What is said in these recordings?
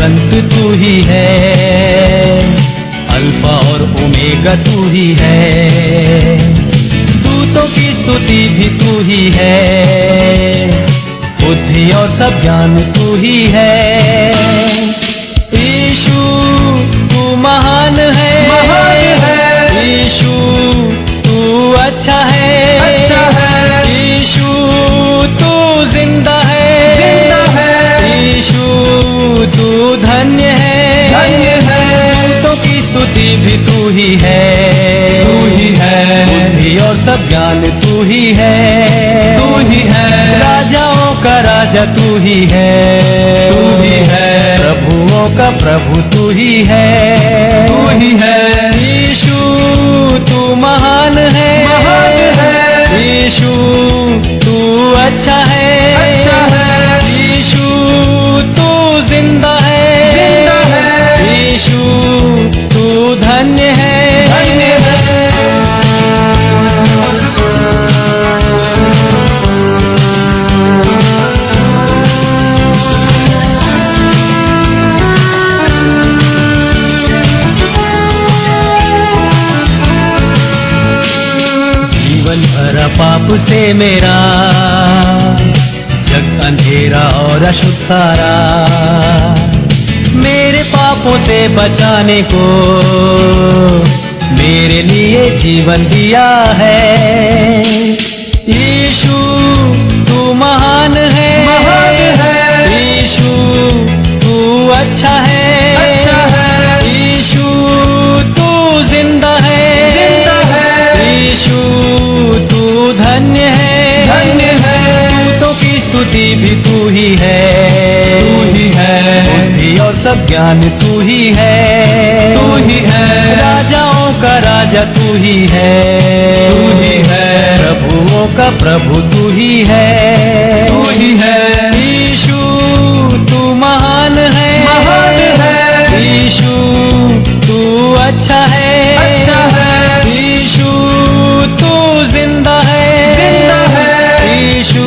अंत तू ही है, अल्फा और ओमेगा तू ही है। दूतों की स्तुति भी तू ही है, बुद्धि और सब ज्ञान तू ही है। यीशु तू महान है, यीशु तू अच्छा है, यीशु तू जिंदा है, यीशु तू धन्य है। दूतों की स्तुति भी तू ही है, बुद्धि और सब ज्ञान तू ही है, राजाओं का राजा तू ही है, प्रभुओं का प्रभु तू ही है, यीशु तू महान है, यीशु तू अच्छा है, यीशु तू जिंदा है, यीशु तू धन्य है। पाप से मेरा जग अंधेरा और अशुद्ध सारा, मेरे पापों से बचाने को मेरे लिए जीवन दिया है। यीशु तू महान है, यीशु तू अच्छा है, यीशु तू जिंदा है, यीशु तू धन्य है। दूतों की स्तुति भी तू ही है, बुद्धि और सब ज्ञान तू ही है, राजाओं का राजा तू ही है, प्रभुओं का प्रभु तू ही है, यीशु तू महान है, यीशु तू अच्छा है, यीशु तू जिंदा है, यीशु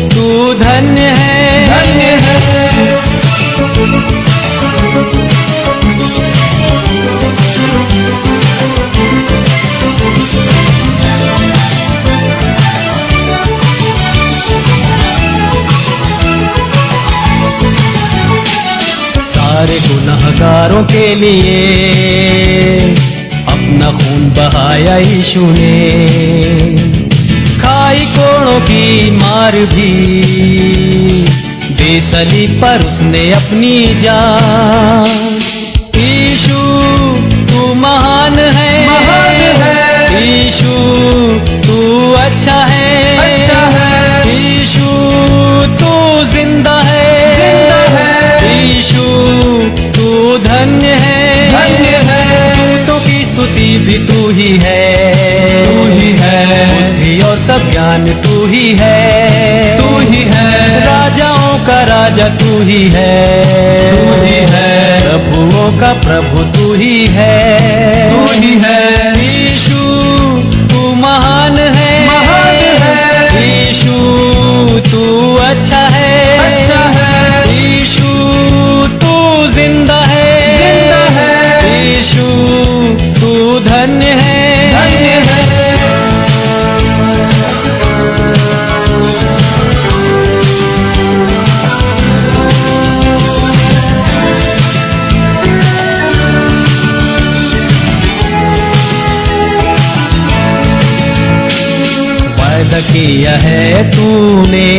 तू धन्य है। सारे गुनहगारों के लिए अपना खून बहाया यीशु ने, खाई कोड़ों की मार भी दे सलीब पर उसने अपनी जान। यीशु तू महान है, यीशु तू अच्छा है, यीशु तू जिंदा है, यीशु तू धन्य है। दूतों की स्तुति भी तू ही है, बुद्धि और सब ज्ञान तू ही है, राजाओं का राजा तू ही है, प्रभुओं का प्रभु तू ही है, यीशु तू महान है, यीशु तू अच्छा है, यीशु तू जिंदा है, यीशु तू धन्य है। वायदा किया है तूने,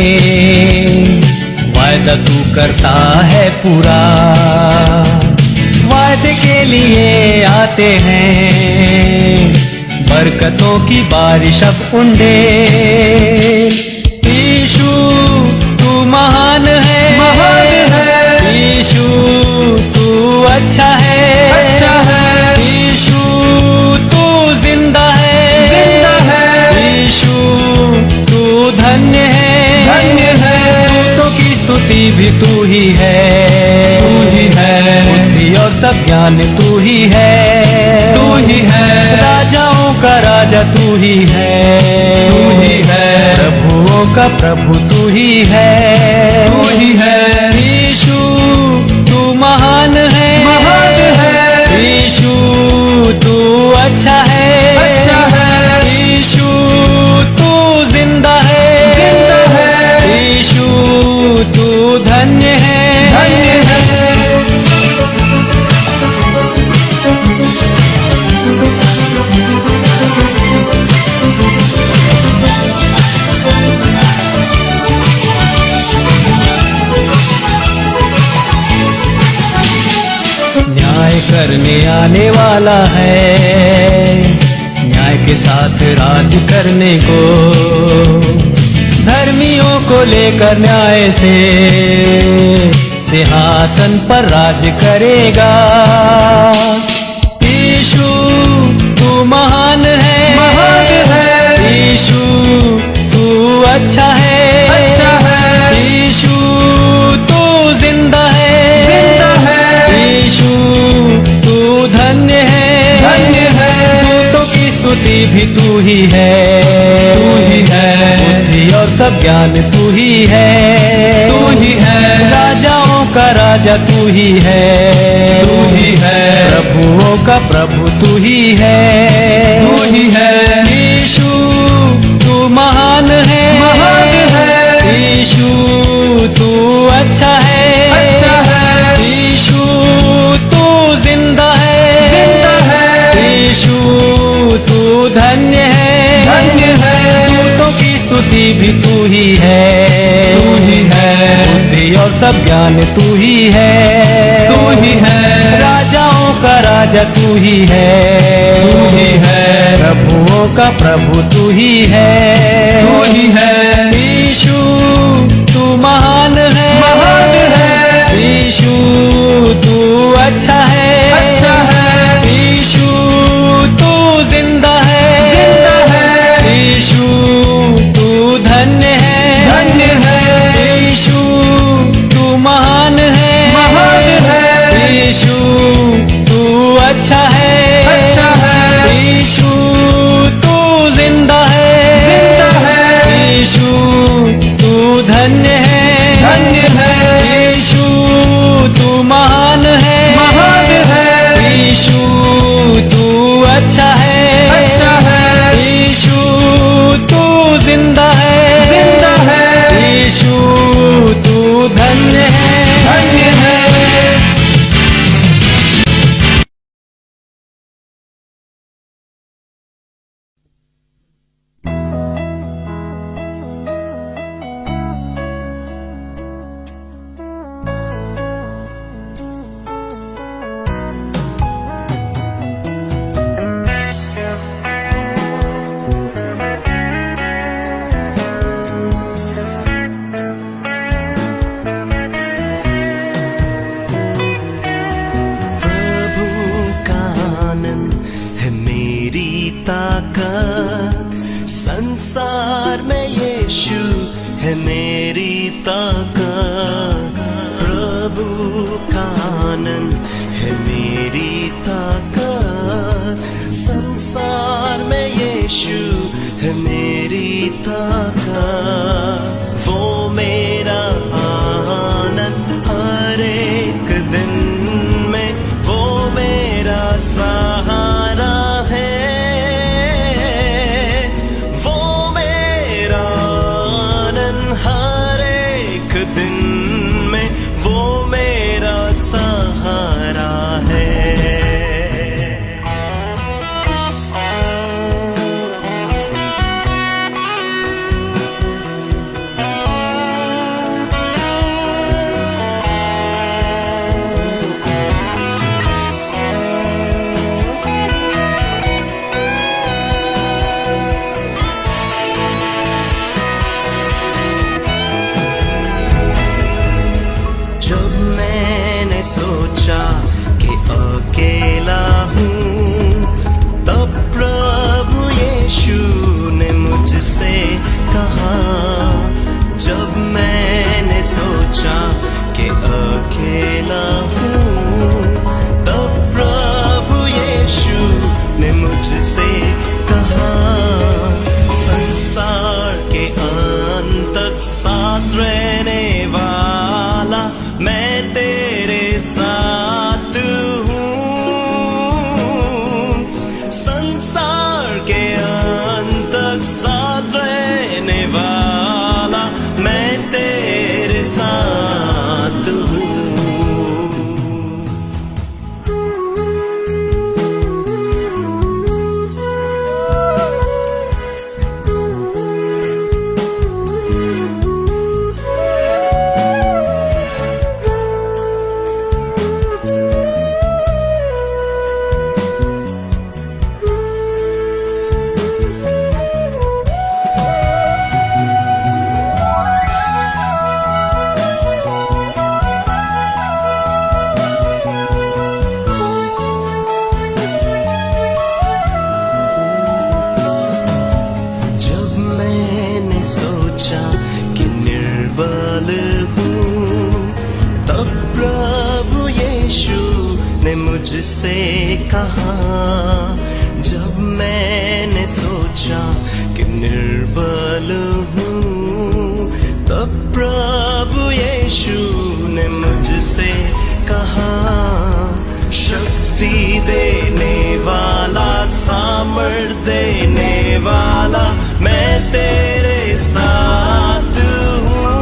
वायदा तू करता है पूरा, वायदे के लिए आते हैं बरकतों की बारिश अब उंडे। यीशु तू महान है, यीशु तू अच्छा है, यीशु तू जिंदा है, यीशु तू धन्य है। दूतों की स्तुति भी तू ही है, बुद्धि और सब ज्ञान तू ही है, राजाओं का राजा तू ही है, प्रभुओं का प्रभु तू ही है, यीशु तू महान है, महान है। यीशु तू अच्छा है, अच्छा है। यीशु तू जिंदा है, जिंदा है। यीशु तू धन्य है, धन्य है। न्याय करने आने वाला है, न्याय के साथ राज करने को, धर्मियों को लेकर न्याय से सिंहासन पर राज करेगा। यीशु तू महान है, महान है। यीशु तू अच्छा है, अच्छा है। यीशु तू जिंदा है, जिंदा है। यीशु तू धन्य है, धन्य है। दूतों की स्तुति भी तू ही है, तू ही है। बुद्धि और सब ज्ञान तू ही है, तू ही है। राजाओं का राजा तू ही है, तू ही है। प्रभुओं का प्रभु तू ही है, तू ही है। यीशु तू महान है, महान है। यीशु तू अच्छा है, अच्छा है। यीशु तू जिंदा है, जिंदा है। यीशु तू धन्य है, धन्य है। दूतों की स्तुति भी तू ही है, तू ही है। बुद्धि और सब ज्ञान तू ही है, तू ही है। राजाओं का राजा तू ही है, तू ही है। प्रभुओं का प्रभु तू ही है, तू ही है। यीशु तू महान है, महान है। यीशु तू अच्छा है, अच्छा है। यीशु तू जिंदा है, जिंदा है। यीशु तू धन्य है, धन्य है। यीशु तू महान है, महान है। यीशु तू अच्छा है, अच्छा है। यीशु तू जिंदा है, जिंदा है। यीशु तू धन्य है, धन्य है। यीशु तू महान है, महान है। यीशु तू अच्छा है, अच्छा है। यीशु तू जिंदा है, जिंदा है। यीशु तू धन्य है, धन्य है। संसार में यीशु है मेरी ताकत, प्रभु का आनंद है मेरी ताकत। संसार में यीशु है मेरी ताकत, वो मेरा आनंद हर एक दिन में, वो मेरा सहारा है, वो मेरा आनंद हर एक दिन में, वो मेरा सहारा है। मुझसे कहा, जब मैंने सोचा कि निर्बल हूँ, तब प्रभु यीशु ने मुझसे कहा, शक्ति देने वाला, सामर्थ देने वाला, मैं तेरे साथ हूँ।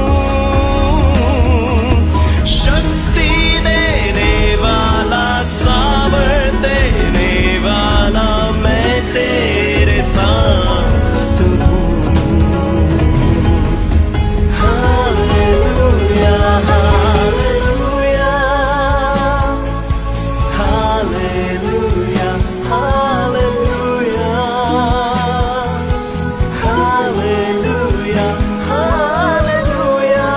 शक्ति देने वाला, सामर्थ देने वाला, मैं तेरे साथ हूँ। Hallelujah, hallelujah, hallelujah, hallelujah, hallelujah, hallelujah.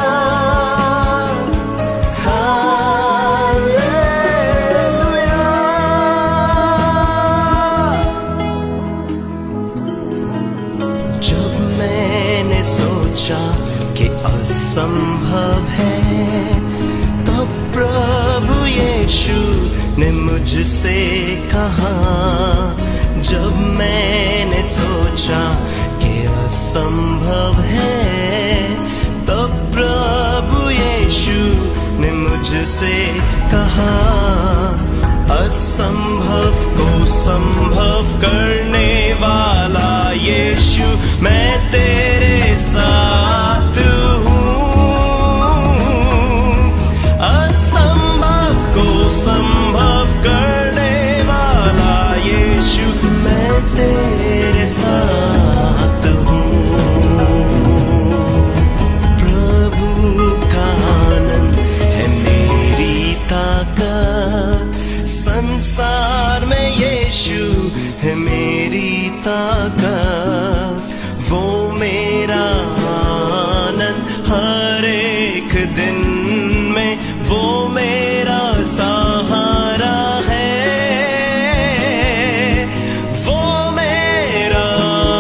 जब मैंने सोचा कि असंभव है, तब प्रभु यीशु ने मुझसे कहा, जब मैंने सोचा कि असंभव है, तब प्रभु यीशु ने मुझसे कहा, असंभव को संभव करने वाला यीशु, मैं तेरे साथ हूँ। असंभव को संभव करने वाला यीशु, मैं तेरे साथ हूँ। प्रभु का आनंद है मेरी ताकत, संसार में यीशु है मेरी ताकत, वो मेरा आनंद हर एक दिन में, वो मेरा सहारा है, वो मेरा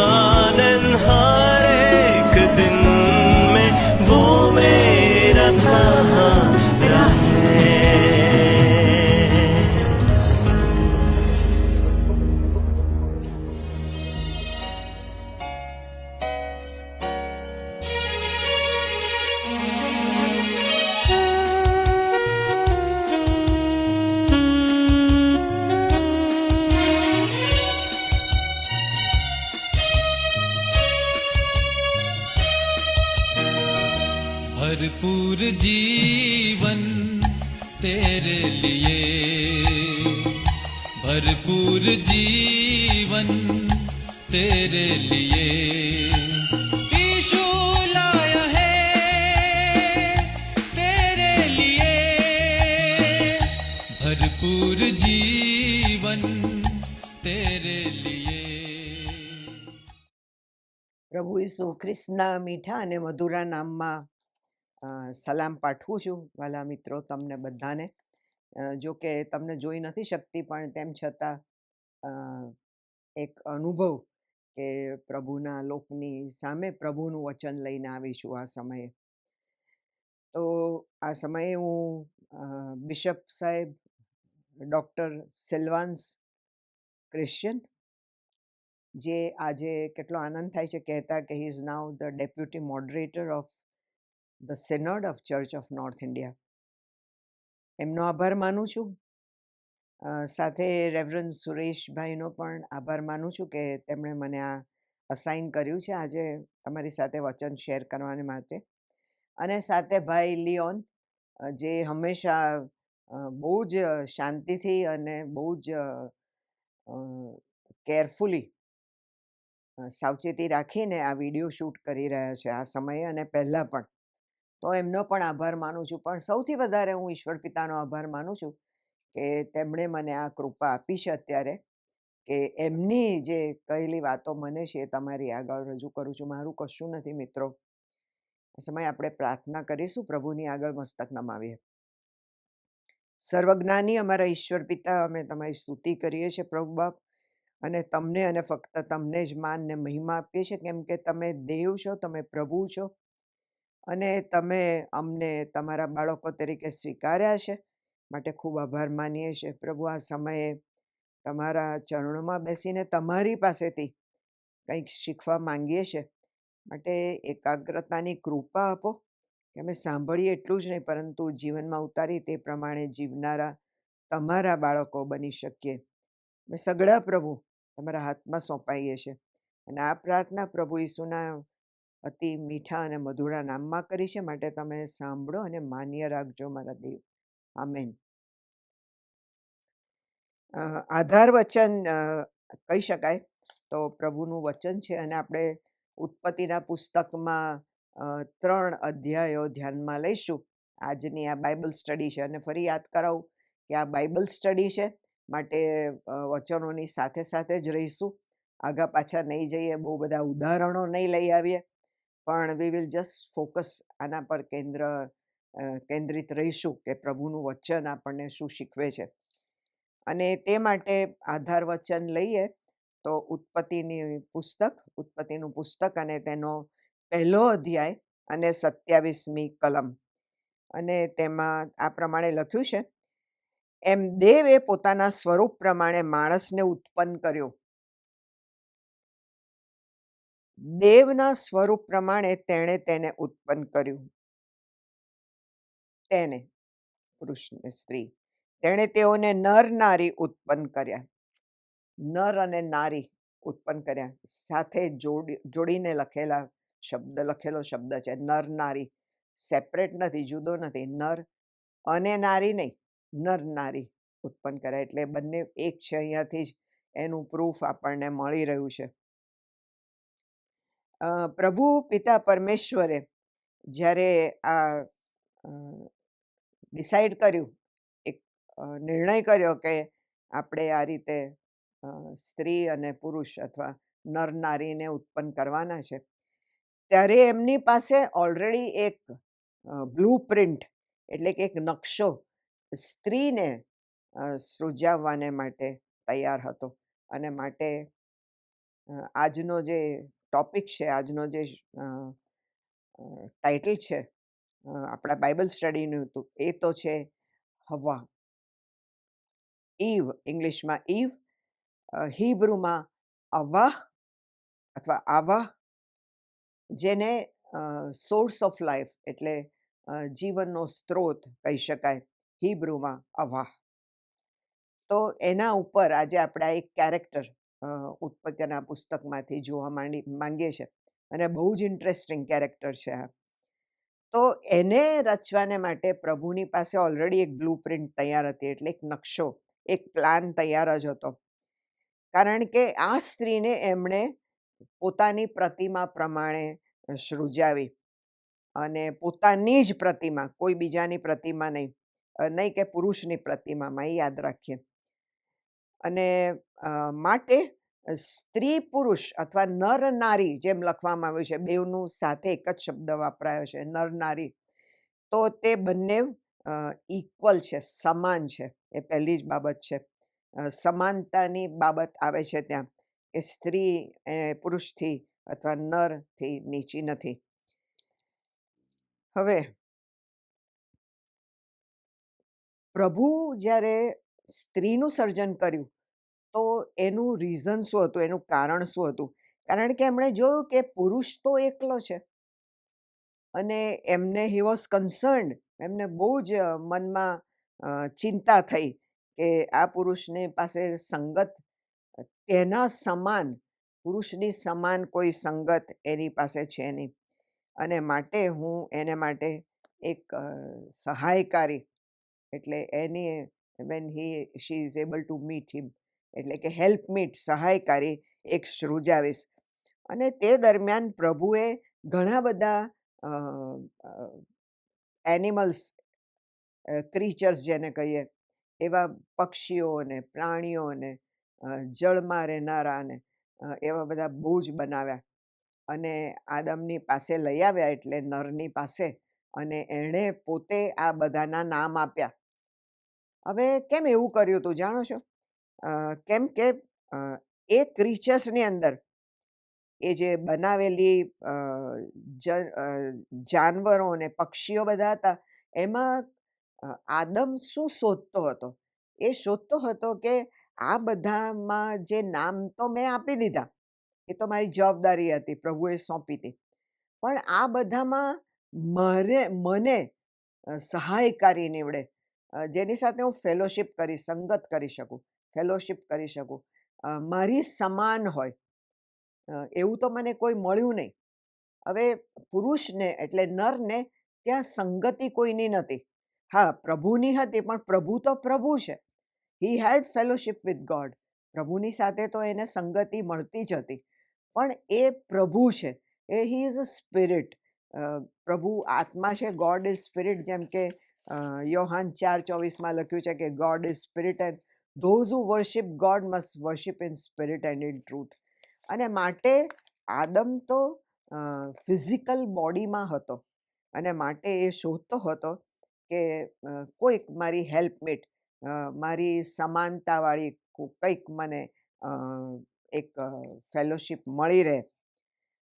आनंद हर एक दिन में, वो मेरा सहारा है। भरपूर जीवन तेरे लिए, भरपूर जीवन तेरे लिए यीशु लाया है, तेरे लिए भरपूर जीवन तेरे लिए। પ્રભુ ઈસુ ખ્રિસ્તના મીઠા અને મધુરા નામમાં સલામ પાઠવું છું વાલા મિત્રો તમને બધાને. જો કે તમને જોઈ નથી શકતી, પણ તેમ છતાં એક અનુભવ કે પ્રભુના લોકની સામે પ્રભુનું વચન લઈને આવીશું આ સમયે. તો આ સમયે હું બિશપ સાહેબ ડૉક્ટર સિલ્વાન્સ ક્રિશ્ચિયન, જે આજે કેટલો આનંદ થાય છે કહેતા કે he is now the deputy moderator of the synod of church of north India, એમનો આભાર માનું છું. સાથે રેવરન્ડ સુરેશભાઈનો પણ આભાર માનું છું કે તેમણે મને આ અસાઇન કર્યું છે આજે તમારી સાથે વચન શેર કરવાને માટે. અને સાથે ભાઈ લિયોન, જે હંમેશા બહુ જ શાંતિથી અને બહુ જ કેરફુલી સાવચેતી રાખીને આ વિડીયો શૂટ કરી રહ્યા છે આ સમયે અને પહેલાં પણ. તો એમનો પણ આભાર માનું છું. પણ સૌથી વધારે હું ઈશ્વર પિતાનો આભાર માનું છું કે તેમણે મને આ કૃપા આપી છે અત્યારે કે એમની જે કહેલી વાતો મને છે એ તમારી આગળ રજૂ કરું છું. મારું કશું નથી મિત્રો. આ સમયે આપણે પ્રાર્થના કરીશું, પ્રભુની આગળ મસ્તક નમાવીએ. સર્વજ્ઞાની અમારા ઈશ્વર પિતા, અમે તમારી સ્તુતિ કરીએ છીએ પ્રભુ બાપ, અને તમને અને ફક્ત તમને જ માન ને મહિમા આપીએ છીએ, કેમ કે તમે દેવ છો, તમે પ્રભુ છો, અને તમે અમને તમારા બાળકો તરીકે સ્વીકાર્યા છે. માટે ખૂબ આભાર માનીએ છીએ. પ્રભુ, આ સમયે તમારા ચરણોમાં બેસીને તમારી પાસેથી કંઈક શીખવા માંગીએ છીએ. માટે એકાગ્રતાની કૃપા આપો કે અમે સાંભળીએ એટલું જ નહીં, પરંતુ જીવનમાં ઉતારી તે પ્રમાણે જીવનારા તમારા બાળકો બની શકીએ. અમે સગડા પ્રભુ તમારા હાથમાં સોંપાઈએ છીએ અને આ પ્રાર્થના પ્રભુ ઈસુના અતિ મીઠા અને મધુરા નામમાં કરી છે. માટે તમે સાંભળો અને માન્ય રાખજો મારા દેવ. આમેન. આધાર વચન કહી શકાય તો પ્રભુનું વચન છે અને આપણે ઉત્પત્તિના પુસ્તકમાં 3 અધ્યાયો ધ્યાનમાં લઈશું. આજની આ બાઇબલ સ્ટડી છે અને ફરી યાદ કરાવું કે આ બાઇબલ સ્ટડી છે, માટે વચનોની સાથે સાથે જ રહીશું. આગા પાછા નહીં જઈએ, બહુ બધા ઉદાહરણો નહીં લઈ આવીએ, પણ વી વિલ જસ્ટ ફોકસ આના પર કેન્દ્રિત રહીશું કે પ્રભુનું વચન આપણને શું શીખવે છે. અને તે માટે આધાર વચન લઈએ તો ઉત્પત્તિનું પુસ્તક અને તેનો 1 અધ્યાય અને 27મી કલમ. અને તેમાં આ પ્રમાણે લખ્યું છે: એમ દેવે પોતાના સ્વરૂપ પ્રમાણે માણસને ઉત્પન્ન કર્યો. દેવના સ્વરૂપ પ્રમાણે તેણે તેને ઉત્પન્ન કર્યું. તેને, પુરુષ ને સ્ત્રી, તેણે તેઓને નર નારી ઉત્પન્ન કર્યા. નર અને નારી ઉત્પન્ન કર્યા, સાથે જોડીને લખેલો શબ્દ છે. નર નારી સેપરેટ નથી, જુદો નથી. નર અને નારી નહીં, નર નારી ઉત્પન્ન કર્યા, એટલે બંને એક છે. અહીંયાથી જ એનું પ્રૂફ આપણને મળી રહ્યું છે. પ્રભુ પિતા પરમેશ્વરે જ્યારે આ ડિસાઈડ કર્યું, એક નિર્ણય કર્યો કે આપણે આ રીતે સ્ત્રી અને પુરુષ અથવા નર નારીને ઉત્પન્ન કરવાના છે, ત્યારે એમની પાસે ઓલરેડી એક બ્લુ પ્રિન્ટ એટલે કે એક નકશો સ્ત્રીને સૃજાવવાને માટે તૈયાર હતો. અને માટે આજનો જે ટોપિક છે, આજનો જે ટાઇટલ છે આપણા બાઇબલ સ્ટડીનું, એ તો છે હવા, ઈવ. ઇંગ્લિશમાં ઈવ, હિબ્રુમાં અવાહ અથવા આવાહ, જેને સોર્સ ઓફ લાઈફ એટલે જીવનનો સ્ત્રોત કહી શકાય, હિબ્રુમાં અવાહ. તો એના ઉપર આજે આપણે એક કેરેક્ટર ઉત્પત્તિના પુસ્તકમાંથી જોવા માંગીએ છીએ અને બહુ જ ઇન્ટરેસ્ટિંગ કેરેક્ટર છે આ. તો એને રચવાને માટે પ્રભુની પાસે ઓલરેડી એક બ્લુ પ્રિન્ટ તૈયાર હતી, એટલે એક નકશો, એક પ્લાન તૈયાર જ હતો. કારણ કે આ સ્ત્રીને એમણે પોતાની પ્રતિમા પ્રમાણે સૃજાવી, અને પોતાની જ પ્રતિમા, કોઈ બીજાની પ્રતિમા નહીં, નહીં કે પુરુષની પ્રતિમામાં, એ યાદ રાખીએ. અને માટે સ્ત્રી પુરુષ અથવા નર નારી જેમ લખવામાં આવ્યું છે, બેઉનું સાથે એક જ શબ્દ વાપરાયો છે, નર નારી. તો તે બંને ઇક્વલ છે, સમાન છે. એ પહેલી જ બાબત છે. સમાનતાની બાબત આવે છે ત્યાં, કે સ્ત્રી પુરુષથી અથવા નરથી નીચી નથી. હવે પ્રભુ જ્યારે સ્ત્રીનું સર્જન કર્યું તો એનું રીઝન શું હતું, એનું કારણ શું હતું? કારણ કે એમણે જોયું કે પુરુષ તો એકલો છે અને એમને હી વોઝ કન્સર્ન્ડ, એમને બહુ જ મનમાં ચિંતા થઈ કે આ પુરુષની પાસે સંગત તેના સમાન, પુરુષની સમાન કોઈ સંગત એની પાસે છે નહીં. અને માટે હું એને માટે એક સહાયકારી, એટલે એની she is able to meet him, એટલે કે હેલ્પ મીટ, સહાયકારી એક સૃજાવીશ. અને તે દરમિયાન પ્રભુએ ઘણા બધા એનિમલ્સ, ક્રીચર્સ જેને કહીએ, એવા પક્ષીઓને, પ્રાણીઓને, જળમાં રહેનારાને, એવા બધા બહુ જ બનાવ્યા અને આદમની પાસે લઈ આવ્યા, એટલે નરની પાસે, અને એણે પોતે આ બધાના નામ આપ્યા. હવે કેમ એવું કર્યું તું જાણો છો? કેમ કે એ ક્રીચર્સની અંદર એ જે બનાવેલી જાનવરો અને પક્ષીઓ બધા હતા, એમાં આદમ શું શોધતો હતો? એ શોધતો હતો કે આ બધામાં જે નામ તો મેં આપી દીધા, એ તો મારી જવાબદારી હતી, પ્રભુએ સોંપી હતી. પણ આ બધામાં મને સહાયકારી નીવડે, જેની સાથે હું ફેલોશિપ સંગત કરી શકું, ફેલોશિપ કરી શકું, મારી સમાન હોય, એવું તો મને કોઈ મળ્યું નહીં. હવે પુરુષને એટલે નરને ત્યાં સંગતિ કોઈની નથી. હા, પ્રભુની હતી, પણ પ્રભુ તો પ્રભુ છે. હી હેડ ફેલોશિપ વિથ ગોડ. પ્રભુની સાથે તો એને સંગતિ મળતી જ હતી. પણ એ પ્રભુ છે, એ હી ઇઝ અ સ્પિરિટ. પ્રભુ આત્મા છે, ગોડ ઇઝ સ્પિરિટ. જેમ કે યોહાન 4:24 લખ્યું છે કે God is spirit and those who worship God must worship in spirit and in truth. અને માટે આદમ તો ફિઝિકલ બોડીમાં હતો, અને માટે એ શોધતો હતો કે કોઈક મારી હેલ્પમેટ, મારી સમાનતાવાળી કંઈક મને એક ફેલોશિપ મળી રહે,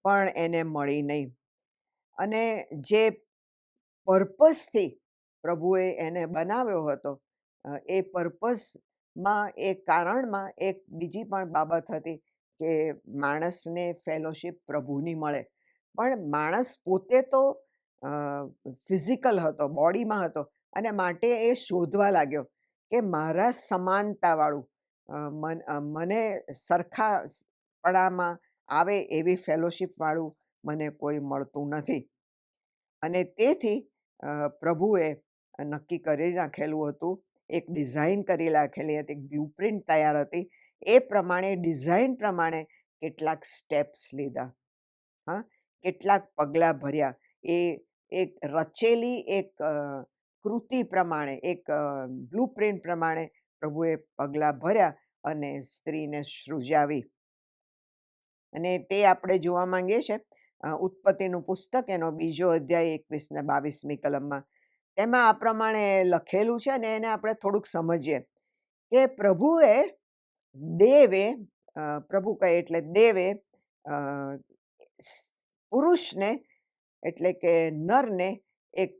પણ એને મળી નહીં. અને જે પર્પઝથી પ્રભુએ એને બનાવ્યો હતો, એ પર્પઝમાં, એ કારણમાં એક બીજી પણ બાબત હતી કે માણસને ફેલોશિપ પ્રભુની મળે. પણ માણસ પોતે તો ફિઝિકલ હતો, બોડીમાં હતો, અને માટે એ શોધવા લાગ્યો કે મારા સમાનતાવાળું, મને સરખાપણામાં આવે એવી ફેલોશિપવાળું મને કોઈ મળતું નથી. અને તેથી પ્રભુએ નક્કી કરી નાખેલું હતું, એક ડિઝાઇન કરી નાખેલી હતી, બ્લુપ્રિન્ટ તૈયાર હતી. એ પ્રમાણે, ડિઝાઇન પ્રમાણે કેટલાક સ્ટેપ્સ લીધા, હા, કેટલાક પગલાં ભર્યા. એ એક રચેલી એક કૃતિ પ્રમાણે, એક બ્લુપ્રિન્ટ પ્રમાણે પ્રભુએ પગલાં ભર્યા અને સ્ત્રીને સૃજાવી. અને તે આપણે જોવા માંગીએ છીએ ઉત્પત્તિનું પુસ્તક, એનો 2 અધ્યાય 21 ને 22મી કલમમાં. તેમાં આ પ્રમાણે લખેલું છે, અને એને આપણે થોડુંક સમજીએ કે દેવે, પ્રભુ કહે એટલે દેવે પુરુષને એટલે કે નરને એક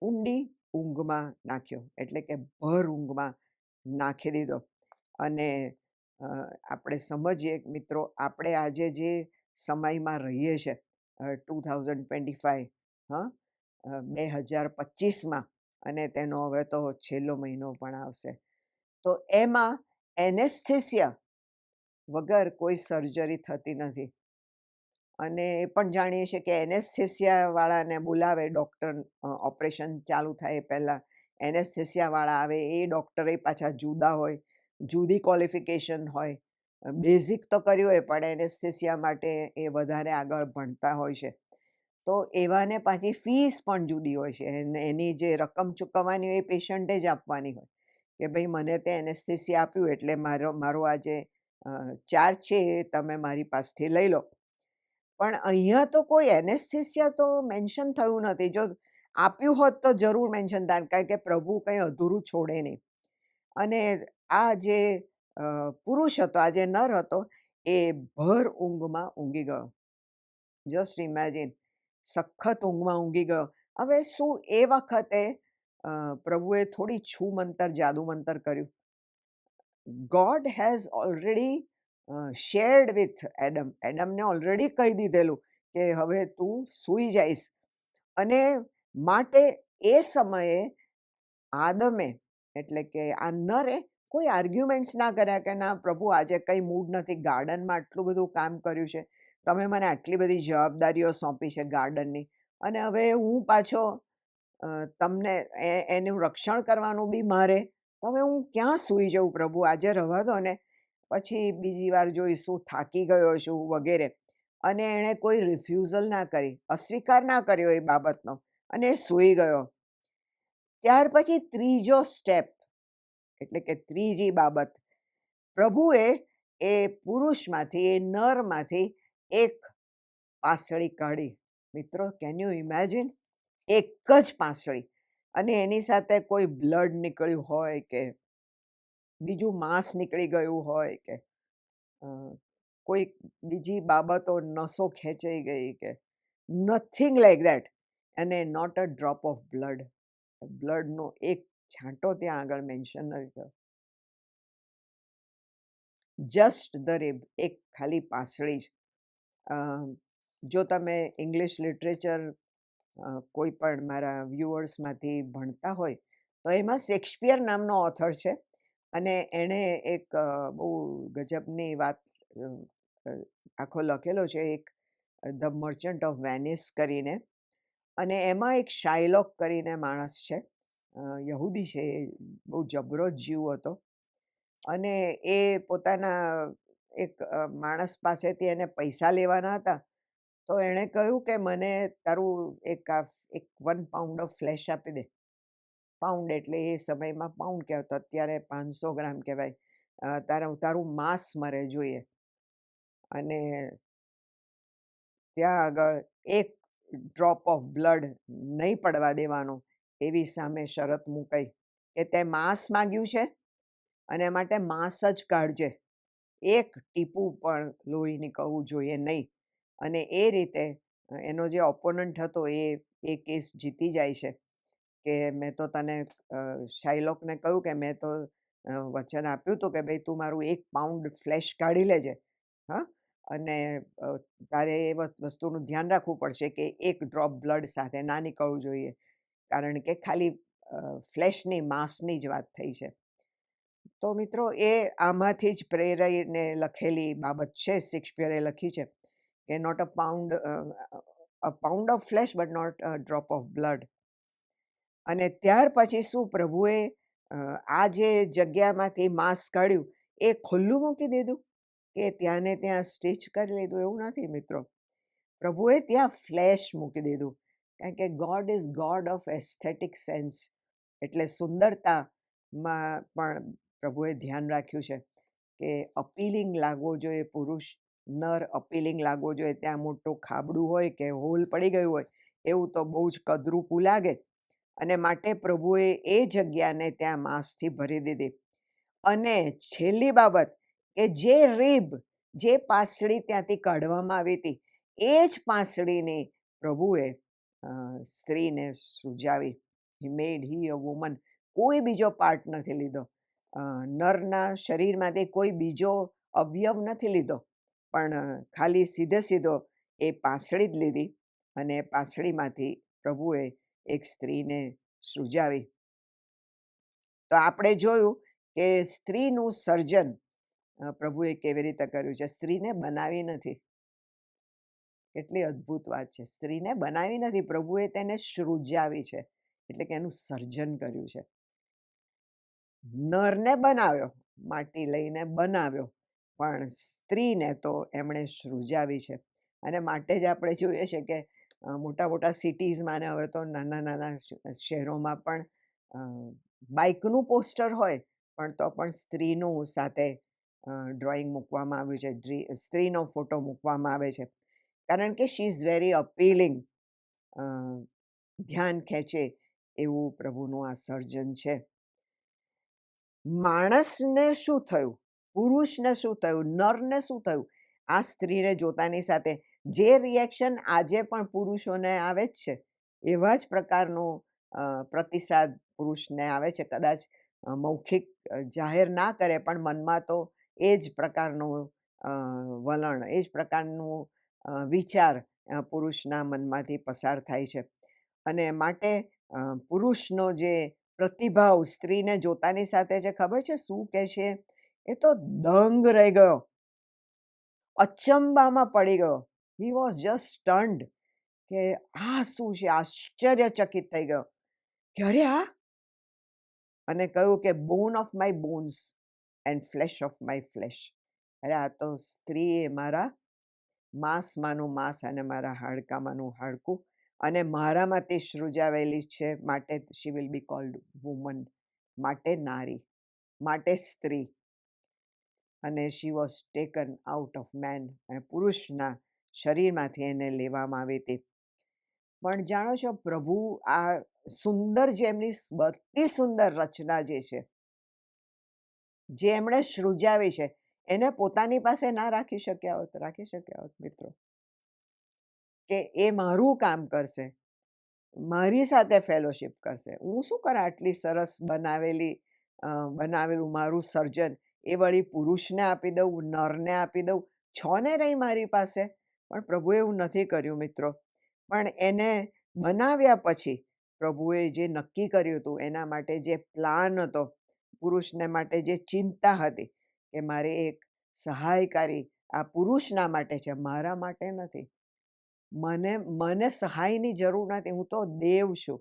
ઊંડી ઊંઘમાં નાખ્યો, એટલે કે ભર ઊંઘમાં નાખી દીધો. અને આપણે સમજીએ મિત્રો, આપણે આજે જે સમયમાં રહીએ છીએ, 2025, હા, 2025માં, અને તેનો હવે તો છેલ્લો મહિનો પણ આવશે, તો એમાં એનેસ્થેસિયા વગર કોઈ સર્જરી થતી નથી. અને એ પણ જાણીએ છીએ કે એનેસ્થેસિયાવાળાને બોલાવે ડૉક્ટર, ઓપરેશન ચાલુ થાય એ પહેલાં એનેસ્થેસિયાવાળા આવે, એ ડૉક્ટરે પાછા જુદા હોય, જુદી ક્વોલિફિકેશન હોય. બેઝિક તો કર્યું હોય, પણ એનેસ્થેસિયા માટે એ વધારે આગળ ભણતા હોય છે. તો એવાને પાછી ફીસ પણ જુદી હોય છે, એની જે રકમ ચૂકવવાની હોય એ પેશન્ટે જ આપવાની હોય, કે ભાઈ મને તે એનેસ્થેસિયા આપ્યું એટલે મારો આ જે ચાર્જ છે એ તમે મારી પાસેથી લઈ લો. પણ અહીંયા તો કોઈ એનેસ્થેસિયા તો મેન્શન થયું નથી. જો આપ્યું હોત તો જરૂર મેન્શન થાય, કારણ કે પ્રભુ કંઈ અધૂરું છોડે નહીં. અને આ જે પુરુષ હતો, આ જે નર હતો, એ ભર ઊંઘમાં ઊંઘી ગયો. જસ્ટ ઇમેજિન, સખત ઊંઘમાં ઊંઘી ગયો. હવે શું એ વખતે પ્રભુએ થોડી છૂમંતર, જાદુમંતર કર્યું? God has already shared with Adam. એડમને ઓલરેડી કહી દીધેલું કે હવે તું સૂઈ જઈશ. અને માટે એ સમયે આદમે, એટલે કે આ નરે, કોઈ આર્ગ્યુમેન્ટ્સ ના કર્યા કે ના પ્રભુ આજે કંઈ મૂડ નથી, ગાર્ડનમાં આટલું બધું કામ કર્યું છે, તમે મને આટલી બધી જવાબદારીઓ સોંપી છે ગાર્ડનની, અને હવે હું પાછો તમને એનું રક્ષણ કરવાનું બી મારે, તો હવે હું ક્યાં સૂઈ જાઉં પ્રભુ, આજે રહેવા દો ને, પછી બીજી વાર જોઈશું, થાકી ગયો છું વગેરે. અને એણે કોઈ રિફ્યુઝલ ના કરી, અસ્વીકાર ના કર્યો એ બાબતનો, અને એ સૂઈ ગયો. ત્યાર પછી ત્રીજો સ્ટેપ, એટલે કે ત્રીજી બાબત, પ્રભુએ એ પુરુષમાંથી, એ નરમાંથી એક પાંસળી કાઢી. મિત્રો, કેન યુ ઇમેજિન? એક જ પાંસળી, અને એની સાથે કોઈ બ્લડ નીકળ્યું હોય, કે બીજું માંસ નીકળી ગયું હોય, કે કોઈ બીજી બાબતો, નસો ખેંચાઈ ગઈ, કે નથિંગ લાઈક દેટ, અને not a drop of blood. બ્લડનો એક છાંટો ત્યાં આગળ મેન્શન નથી થયો. જસ્ટ ધ રિબ, એક ખાલી પાસળી જ. અ, જો તમે ઇંગ્લિશ લિટરેચર કોઈ પણ મારા વ્યુઅર્સમાંથી ભણતા હોય તો એમાં શેક્સપિયર નામનો ઓથર છે અને એણે એક બહુ ગજબની વાત અ, અ, આખો લખેલો છે, એક ધ મર્ચન્ટ ઓફ વેનિસ કરીને. અને એમાં એક શાયલોક કરીને માણસ છે, યહૂદી છે, એ બહુ જબરો જીવ હતો. અને એ પોતાના એક માણસ પાસેથી એને પૈસા લેવાના હતા. તો એણે કહ્યું કે મને તારું એક 1 પાઉન્ડ ઓફ ફ્લેશ આપી દે. પાઉન્ડ એટલે એ સમયમાં પાઉન્ડ કહેવાતો, અત્યારે 500 ગ્રામ કહેવાય. તારું માંસ મારે જોઈએ. અને ત્યાં આગળ એક ડ્રોપ ઓફ બ્લડ નહીં પડવા દેવાનો એવી સામે શરત મૂકાઈ કે તે માંસ માગ્યું છે અને માટે માંસ જ કાઢજે, એક ટીપું પણ લોહી નીકળવું જોઈએ નહીં. અને એ રીતે એનો જે ઓપોનન્ટ હતો એ કેસ જીતી જાય છે કે મેં તો તને શાયલોકને કહ્યું કે મેં તો વચન આપ્યું હતું કે ભાઈ તું મારું 1 પાઉન્ડ ફ્લેશ કાઢી લેજે, હા, અને તારે એ વસ્તુનું ધ્યાન રાખવું પડશે કે એક ડ્રોપ બ્લડ સાથે ના નીકળવું જોઈએ, કારણ કે ખાલી ફ્લેશની માંસની જ વાત થઈ છે. તો મિત્રો, એ આમાંથી જ પ્રેરાઈને લખેલી બાબત છે. શેક્સપિયરે લખી છે કે not a pound of flesh but not a drop of blood. અને ત્યાર પછી શું પ્રભુએ આ જે જગ્યામાંથી માંસ કાઢ્યું એ ખુલ્લું મૂકી દીધું કે ત્યાં ને ત્યાં સ્ટીચ કરી લીધું? એવું નથી મિત્રો. પ્રભુએ ત્યાં ફ્લેશ મૂકી દીધું, કારણ કે God is God of aesthetic sense. એટલે સુંદરતામાં પણ પ્રભુએ ધ્યાન રાખ્યું છે કે અપીલિંગ લાગવો જોઈએ પુરુષ, નર અપીલિંગ લાગવો જોઈએ. ત્યાં મોટું ખાબડું હોય કે હોલ પડી ગયું હોય એવું તો બહુ જ કદરૂપું લાગે. અને માટે પ્રભુએ એ જગ્યાને ત્યાં માંસથી ભરી દીધી. અને છેલ્લી બાબત કે જે રીબ, જે પાંસળી ત્યાંથી કાઢવામાં આવી હતી એ જ પાંસળીની પ્રભુએ સ્ત્રીને સૃજાવી. હી મેડ હી અ વુમન. કોઈ બીજો પાર્ટ નથી લીધો, નરના શરીરમાંથી કોઈ બીજો અવયવ નથી લીધો, પણ ખાલી સીધો એ પાંસળી જ લીધી અને પાંસળીમાંથી પ્રભુએ એક સ્ત્રીને સૃજાવી. તો આપણે જોયું કે સ્ત્રીનું સર્જન પ્રભુએ કેવી રીતે કર્યું છે. સ્ત્રીને બનાવી નથી. કેટલી અદ્ભુત વાત છે. સ્ત્રીને બનાવી નથી, પ્રભુએ તેને સૃજાવી છે, એટલે કે એનું સર્જન કર્યું છે. નરને બનાવ્યો, માટી લઈને બનાવ્યો, પણ સ્ત્રીને તો એમણે સૃજાવી છે. અને માટે જ આપણે જોઈએ છે કે મોટા મોટા સિટીઝમાં ને હવે તો નાના નાના શહેરોમાં પણ બાઇકનું પોસ્ટર હોય પણ તો પણ સ્ત્રીનું સાથે ડ્રોઈંગ મૂકવામાં આવ્યું છે, સ્ત્રીનો ફોટો મૂકવામાં આવે છે, કારણ કે શી ઇઝ વેરી અપીલિંગ. ધ્યાન ખેંચે એવું પ્રભુનું આ સર્જન છે. માણસને શું થયું, પુરુષને શું થયું, નરને શું થયું આ સ્ત્રીને જોતાની સાથે? જે રિએક્શન આજે પણ પુરુષોને આવે જ છે એવા જ પ્રકારનું પ્રતિસાદ પુરુષને આવે છે. કદાચ મૌખિક જાહેર ના કરે પણ મનમાં તો એ જ પ્રકારનું વલણ, એ જ પ્રકારનું વિચાર પુરુષના મનમાંથી પસાર થાય છે. અને માટે પુરુષનો જે પ્રતિભાવ સ્ત્રીને જોતાની સાથે છે, ખબર છે શું કહે છે? એ તો દંગ રહી ગયો, અચંબામાં પડી ગયો. હી વોઝ જસ્ટ સ્ટન્ડ કે આ શું છે? આશ્ચર્યચકિત થઈ ગયો કે અરે આ! અને કહ્યું કે bone of my bones and flesh of my flesh. અરે આ તો સ્ત્રી એ મારા માંસમાંનું માંસ અને મારા હાડકામાંનું હાડકું, અને મારામાંથી સૃજાવેલી છે, માટે she will be called woman, માટે નારી, માટે સ્ત્રી. અને she was taken out of man, અને પુરુષના શરીરમાંથી એને લેવામાં આવી હતી. પણ જાણો છો, પ્રભુ આ સુંદર, જે એમની બધી સુંદર રચના જે છે, જે એમણે સૃજાવી છે, એને પોતાની પાસે ના રાખી શક્યા હોત? રાખી શક્યા હોત મિત્રો? કે એ મારું કામ કરશે, મારી સાથે ફેલોશિપ કરશે. હું શું કરા આટલી સરસ બનાવેલું મારું સર્જન એ વળી પુરુષને આપી દઉં, નરને આપી દઉં, છો ને રહી મારી પાસે. પણ પ્રભુએ એવું નથી કર્યું મિત્રો. પણ એને બનાવ્યા પછી પ્રભુએ જે નક્કી કર્યું હતું, એના માટે જે પ્લાન હતો, પુરુષને માટે જે ચિંતા હતી કે મારે એક સહાયકારી આ પુરુષના માટે છે, મારા માટે નથી. મને સહાયની જરૂર નથી, હું તો દેવ છું.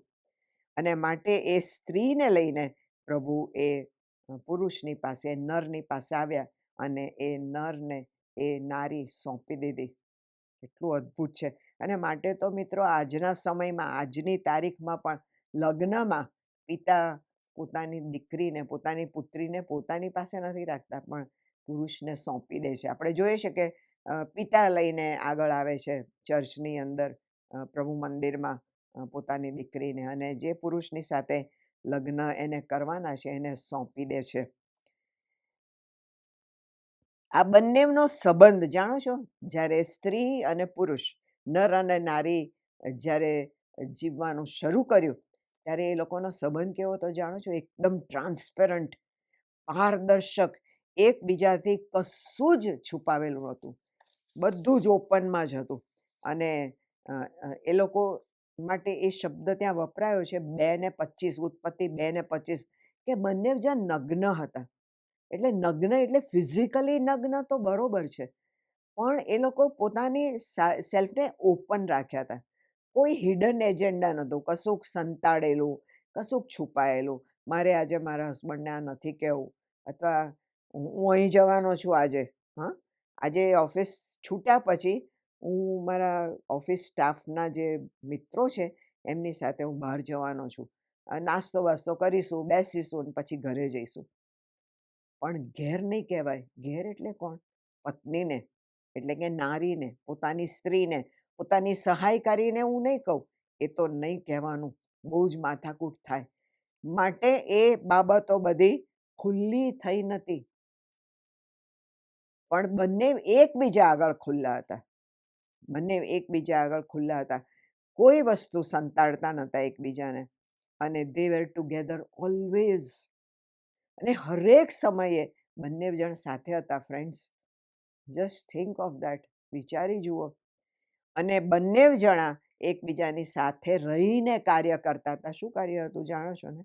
અને માટે એ સ્ત્રીને લઈને પ્રભુ એ પુરુષની પાસે, નરની પાસે આવ્યા અને એ નરને એ નારી સોંપી દીધી. કેટલું અદ્ભુત છે. અને માટે તો મિત્રો આજના સમયમાં, આજની તારીખમાં પણ લગ્નમાં પિતા પોતાની દીકરીને, પોતાની પુત્રીને પોતાની પાસે નથી રાખતા, પણ પુરુષને સોંપી દે છે. આપણે જોઈએ છે કે પિતા લઈને આગળ આવે છે ચર્ચની અંદર, પ્રભુ મંદિરમાં પોતાની દીકરીને, અને જે પુરુષની સાથે લગ્ન એને કરવાના છે એને સોંપી દે છે. આ બંનેનો સંબંધ જાણો છો, જ્યારે સ્ત્રી અને પુરુષ, નર અને નારી જ્યારે જીવવાનું શરૂ કર્યું ત્યારે એ લોકોનો સંબંધ કેવો હતો જાણો છો? એકદમ ટ્રાન્સપેરન્ટ, પારદર્શક, એકબીજાથી કશું જ છુપાવેલું નહોતું, બધું જ ઓપનમાં જ હતું. અને એ લોકો માટે એ શબ્દ ત્યાં વપરાયો છે 2:25, ઉત્પત્તિ 2:25, કે બંને જ્યાં નગ્ન હતા. એટલે નગ્ન એટલે ફિઝિકલી નગ્ન તો બરોબર છે, પણ એ લોકો પોતાની સેલ્ફને ઓપન રાખ્યા હતા. કોઈ હિડન એજન્ડા નહોતું, કશુંક સંતાડેલું, કશુંક છુપાયેલું. મારે આજે મારા હસબન્ડને આ નથી કહેવું, અથવા હું અહીં જવાનો છું આજે. હા, આજે ઓફિસ છૂટ્યા પછી હું મારા ઓફિસ સ્ટાફના જે મિત્રો છે એમની સાથે હું બહાર જવાનો છું, નાસ્તો વાસ્તો કરીશું, બેસીશું, પછી ઘરે જઈશું. પણ ઘેર નહીં કહેવાય. ઘેર એટલે કોણ? પત્નીને, એટલે કે નારીને, પોતાની સ્ત્રીને, પોતાની સહાયકારીને હું નહીં કહું, એ તો નહીં કહેવાનું, બહુ જ માથાકૂટ થાય. માટે એ બાબતો બધી ખુલ્લી થઈ નથી, પણ બંને એકબીજા આગળ ખુલ્લા હતા. બંને એકબીજા આગળ ખુલ્લા હતા, કોઈ વસ્તુ સંતાડતા નહોતા એકબીજાને. અને દે વેર ટુગેધર ઓલવેઝ. અને હરેક સમયે બંને જણ સાથે હતા friends. Just think of that, વિચારી જુઓ. અને બંને જણા એકબીજાની સાથે રહીને કાર્ય કરતા હતા. શું કાર્ય હતું જાણો છો ને?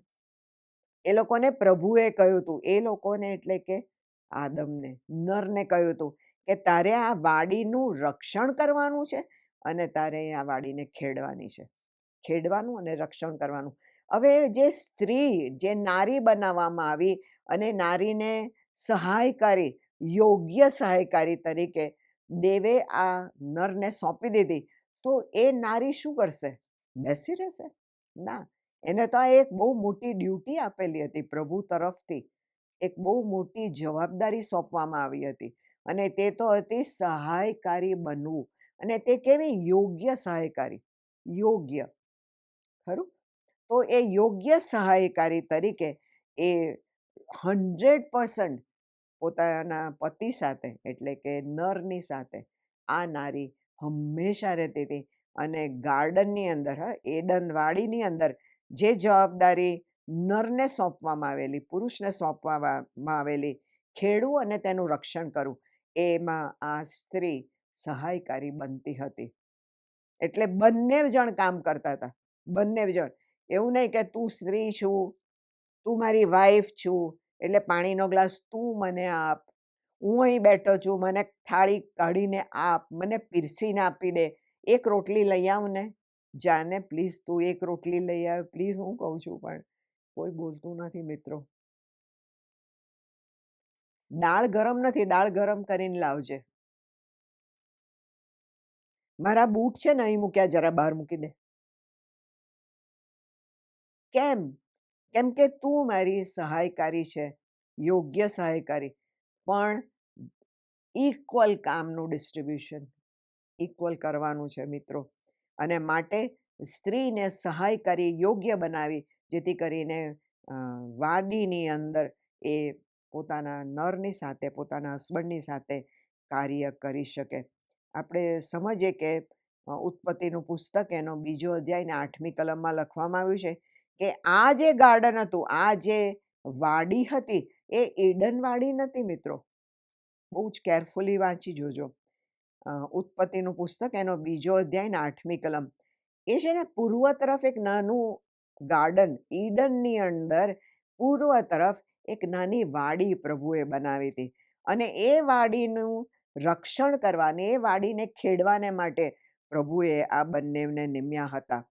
એ લોકોને પ્રભુએ કહ્યું હતું, એ લોકોને એટલે કે આદમને, નરને કહ્યું હતું કે તારે આ વાડીનું રક્ષણ કરવાનું છે અને તારે આ વાડીને ખેડવાની છે. ખેડવાનું અને રક્ષણ કરવાનું. હવે જે સ્ત્રી, જે નારી બનાવવામાં આવી અને નારીને સહાયકારી, યોગ્ય સહાયકારી તરીકે દેવે આ નરને સોંપી દીધી, તો એ નારી શું કરશે? બેસી રહેશે? ના, એને તો આ એક બહુ મોટી ડ્યુટી આપેલી હતી પ્રભુ તરફથી, એક બહુ મોટી જવાબદારી સોંપવામાં આવી હતી. અને તે તો હતી સહાયકારી બનવું. અને તે કેવી? યોગ્ય સહાયકારી. યોગ્ય, ખરું? તો એ યોગ્ય સહાયકારી તરીકે એ 100% પોતાના પતિ સાથે, એટલે કે નરની સાથે આ નારી હંમેશા રહેતી હતી. અને ગાર્ડનની અંદર, એડન વાડીની અંદર જે જવાબદારી નરને સોંપવામાં આવેલી, પુરુષને સોંપવામાં આવેલી, ખેડવું અને તેનું રક્ષણ કરવું, એમાં આ સ્ત્રી સહાયકારી બનતી હતી. એટલે બંને જણ કામ કરતા હતા, બંને જણ. એવું નહીં કે તું સ્ત્રી છું, તું મારી વાઈફ છું, એટલે પાણીનો ગ્લાસ તું મને આપ, હું અહીં બેઠો છું, મને થાળી કાઢીને આપ, મને પીરસીને આપી દે, એક રોટલી લઈ આવ ને, જાને પ્લીઝ તું એક રોટલી લઈ આવ પ્લીઝ, હું કહું છું, પણ કોઈ બોલતું નથી મિત્રો. દાળ ગરમ નથી, દાળ ગરમ કરીને લાવજે. મારા બૂટ છે ને અહીં મૂક્યા, જરા બહાર મૂકી દે. કેમ? કેમ કે તું મારી સહાયકારી છે, યોગ્ય સહાયકારી. પણ ઇક્વલ કામનું ડિસ્ટ્રીબ્યુશન ઇક્વલ કરવાનું છે મિત્રો. અને માટે સ્ત્રીને સહાયકારી યોગ્ય બનાવી, જેથી કરીને વાડીની અંદર એ પોતાના નરની સાથે, પોતાના હસબન્ડની સાથે કાર્ય કરી શકે. આપણે સમજીએ કે ઉત્પત્તિનું પુસ્તક એનો 2 અધ્યાય ને 8મી કલમમાં લખવામાં આવ્યું છે કે આ જે ગાર્ડન હતું, આ જે વાડી હતી, એ ઈડન વાડી નથી મિત્રો. બહુ જ કેરફુલી વાંચી જોજો. ઉત્પત્તિનું પુસ્તક એનો 2 અધ્યાય ને 8મી કલમ. એ છે ને પૂર્વ તરફ એક નાનું ગાર્ડન, ઈડનની અંદર પૂર્વ તરફ એક નાની વાડી પ્રભુએ બનાવી હતી. અને એ વાડીનું રક્ષણ કરવાને, એ વાડીને ખેડવાને માટે પ્રભુએ આ બંનેને નિમ્યા હતા.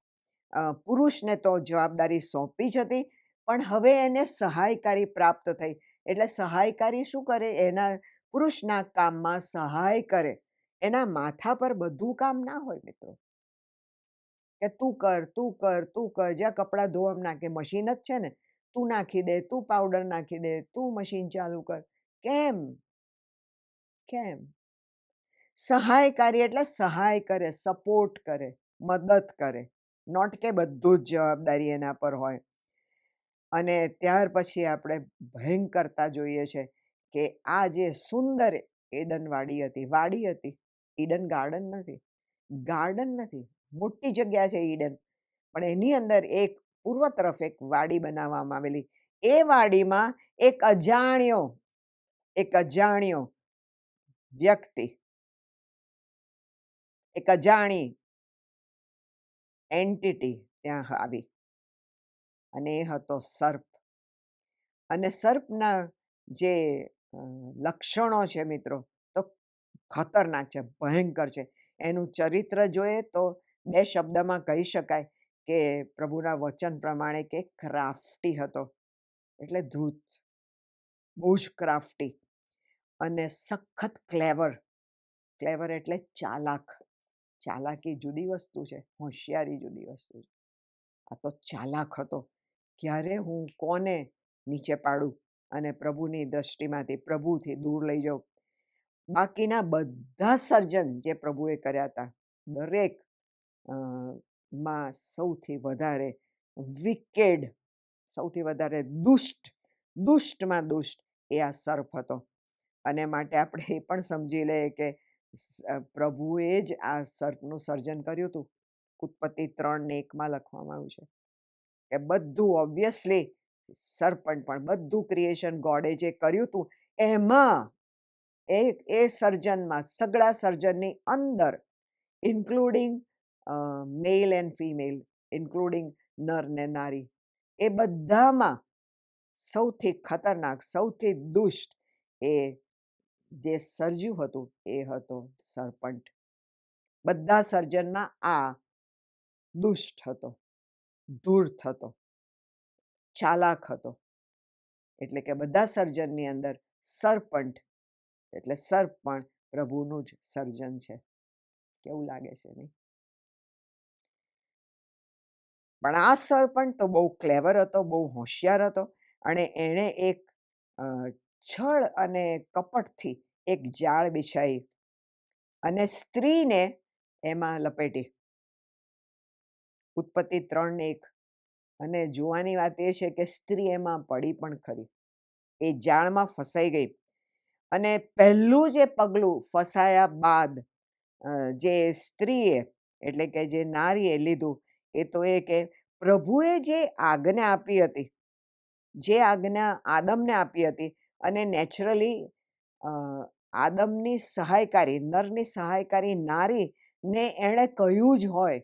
પુરુષને તો જવાબદારી સોંપી જ હતી, પણ હવે એને સહાયકારી પ્રાપ્ત થઈ. એટલે સહાયકારી શું કરે? એના પુરુષના કામમાં સહાય કરે. એના માથા પર બધું કામ ના હોય મિત્રો, કે તું કર, તું કર, તું કર. જ્યાં કપડાં ધોવા નાખે, મશીન જ છે ને, તું નાખી દે, તું પાવડર નાખી દે, તું મશીન ચાલુ કર. કેમ? કેમ? સહાયકારી એટલે સહાય કરે, સપોર્ટ કરે, મદદ કરે. નોટ કે બધું જ જવાબદારી એના પર હોય. અને ત્યાર પછી આપણે ભયંકરતા જોઈએ છે કે આ જે સુંદર એડન વાડી હતી, ઈડન ગાર્ડન નથી, ગાર્ડન નથી, મોટી જગ્યા છે ઈડન, પણ એની અંદર એક પૂર્વ તરફ એક વાડી બનાવવામાં આવેલી. એ વાડીમાં એક અજાણ્યો વ્યક્તિ, એક અજાણી એન્ટિટી ત્યાં આવી, અને એ હતો સર્પ. અને સર્પના જે લક્ષણો છે મિત્રો, તો ખતરનાક છે, ભયંકર છે. એનું ચરિત્ર જોઈએ તો 2 શબ્દમાં કહી શકાય કે પ્રભુના વચન પ્રમાણે કે ક્રાફ્ટી હતો, એટલે ધૂત, બહુ જ ક્રાફ્ટી અને સખત ક્લેવર. ક્લેવર એટલે ચાલાક. ચાલાકી જુદી વસ્તુ છે, હોશિયારી જુદી વસ્તુ છે. આ તો ચાલાક હતો. ક્યારે હું કોને નીચે પાડું અને પ્રભુની દ્રષ્ટિમાંથી, પ્રભુથી દૂર લઈ જાઉં. બાકીના બધા સર્જન જે પ્રભુએ કર્યા હતા, દરેક માં સૌથી વધારે વિકેડ, સૌથી વધારે દુષ્ટમાં દુષ્ટ એ આ સર્પ હતો. અને માટે આપણે એ પણ સમજી લઈએ કે પ્રભુએ જ આ સર્પનું સર્જન કર્યું હતું. ઉત્પત્તિ 3:1 લખવામાં આવ્યું છે કે બધું ઓબ્વિયસલી સર્પન્ટ, પણ બધું ક્રિએશન ગોડે જે કર્યું હતું એમાં, એ સર્જનમાં, સગળા સર્જનની અંદર, including mail and female, including નર ને નારી, એ બધામાં સૌથી ખતરનાક, સૌથી દુષ્ટ એ જે સર્જ્યું હતું એ હતો સર્પન્ટ. બધા સર્જનમાં આ દુષ્ટ હતો, ધૂર્ત હતો, ચાલાક હતો. એટલે કે બધા સર્જનની અંદર સર્પન્ટ એટલે સર્પ પણ પ્રભુનું જ સર્જન છે. કેવું લાગે છે નહીં? પણ આ સર્પન્ટ તો બહુ ક્લેવર હતો, બહુ હોશિયાર હતો, અને એણે એક છળ અને કપટથી એક જાળ બિછાઈ અને સ્ત્રીને એમાં લપેટી. ઉત્પત્તિ 3:1. અને જોવાની વાત એ છે કે સ્ત્રી એમાં પડી પણ ખરી, એ જાળમાં ફસાઈ ગઈ. અને પહેલું જે પગલું ફસાયા બાદ જે સ્ત્રીએ, એટલે કે જે નારીએ લીધું, એ તો એ કે પ્રભુએ જે આજ્ઞા આપી હતી, જે આજ્ઞા આદમને આપી હતી, અને નેચરલી આદમની સહાયકારી, નરની સહાયકારી નારીને એણે કહ્યું જ હોય,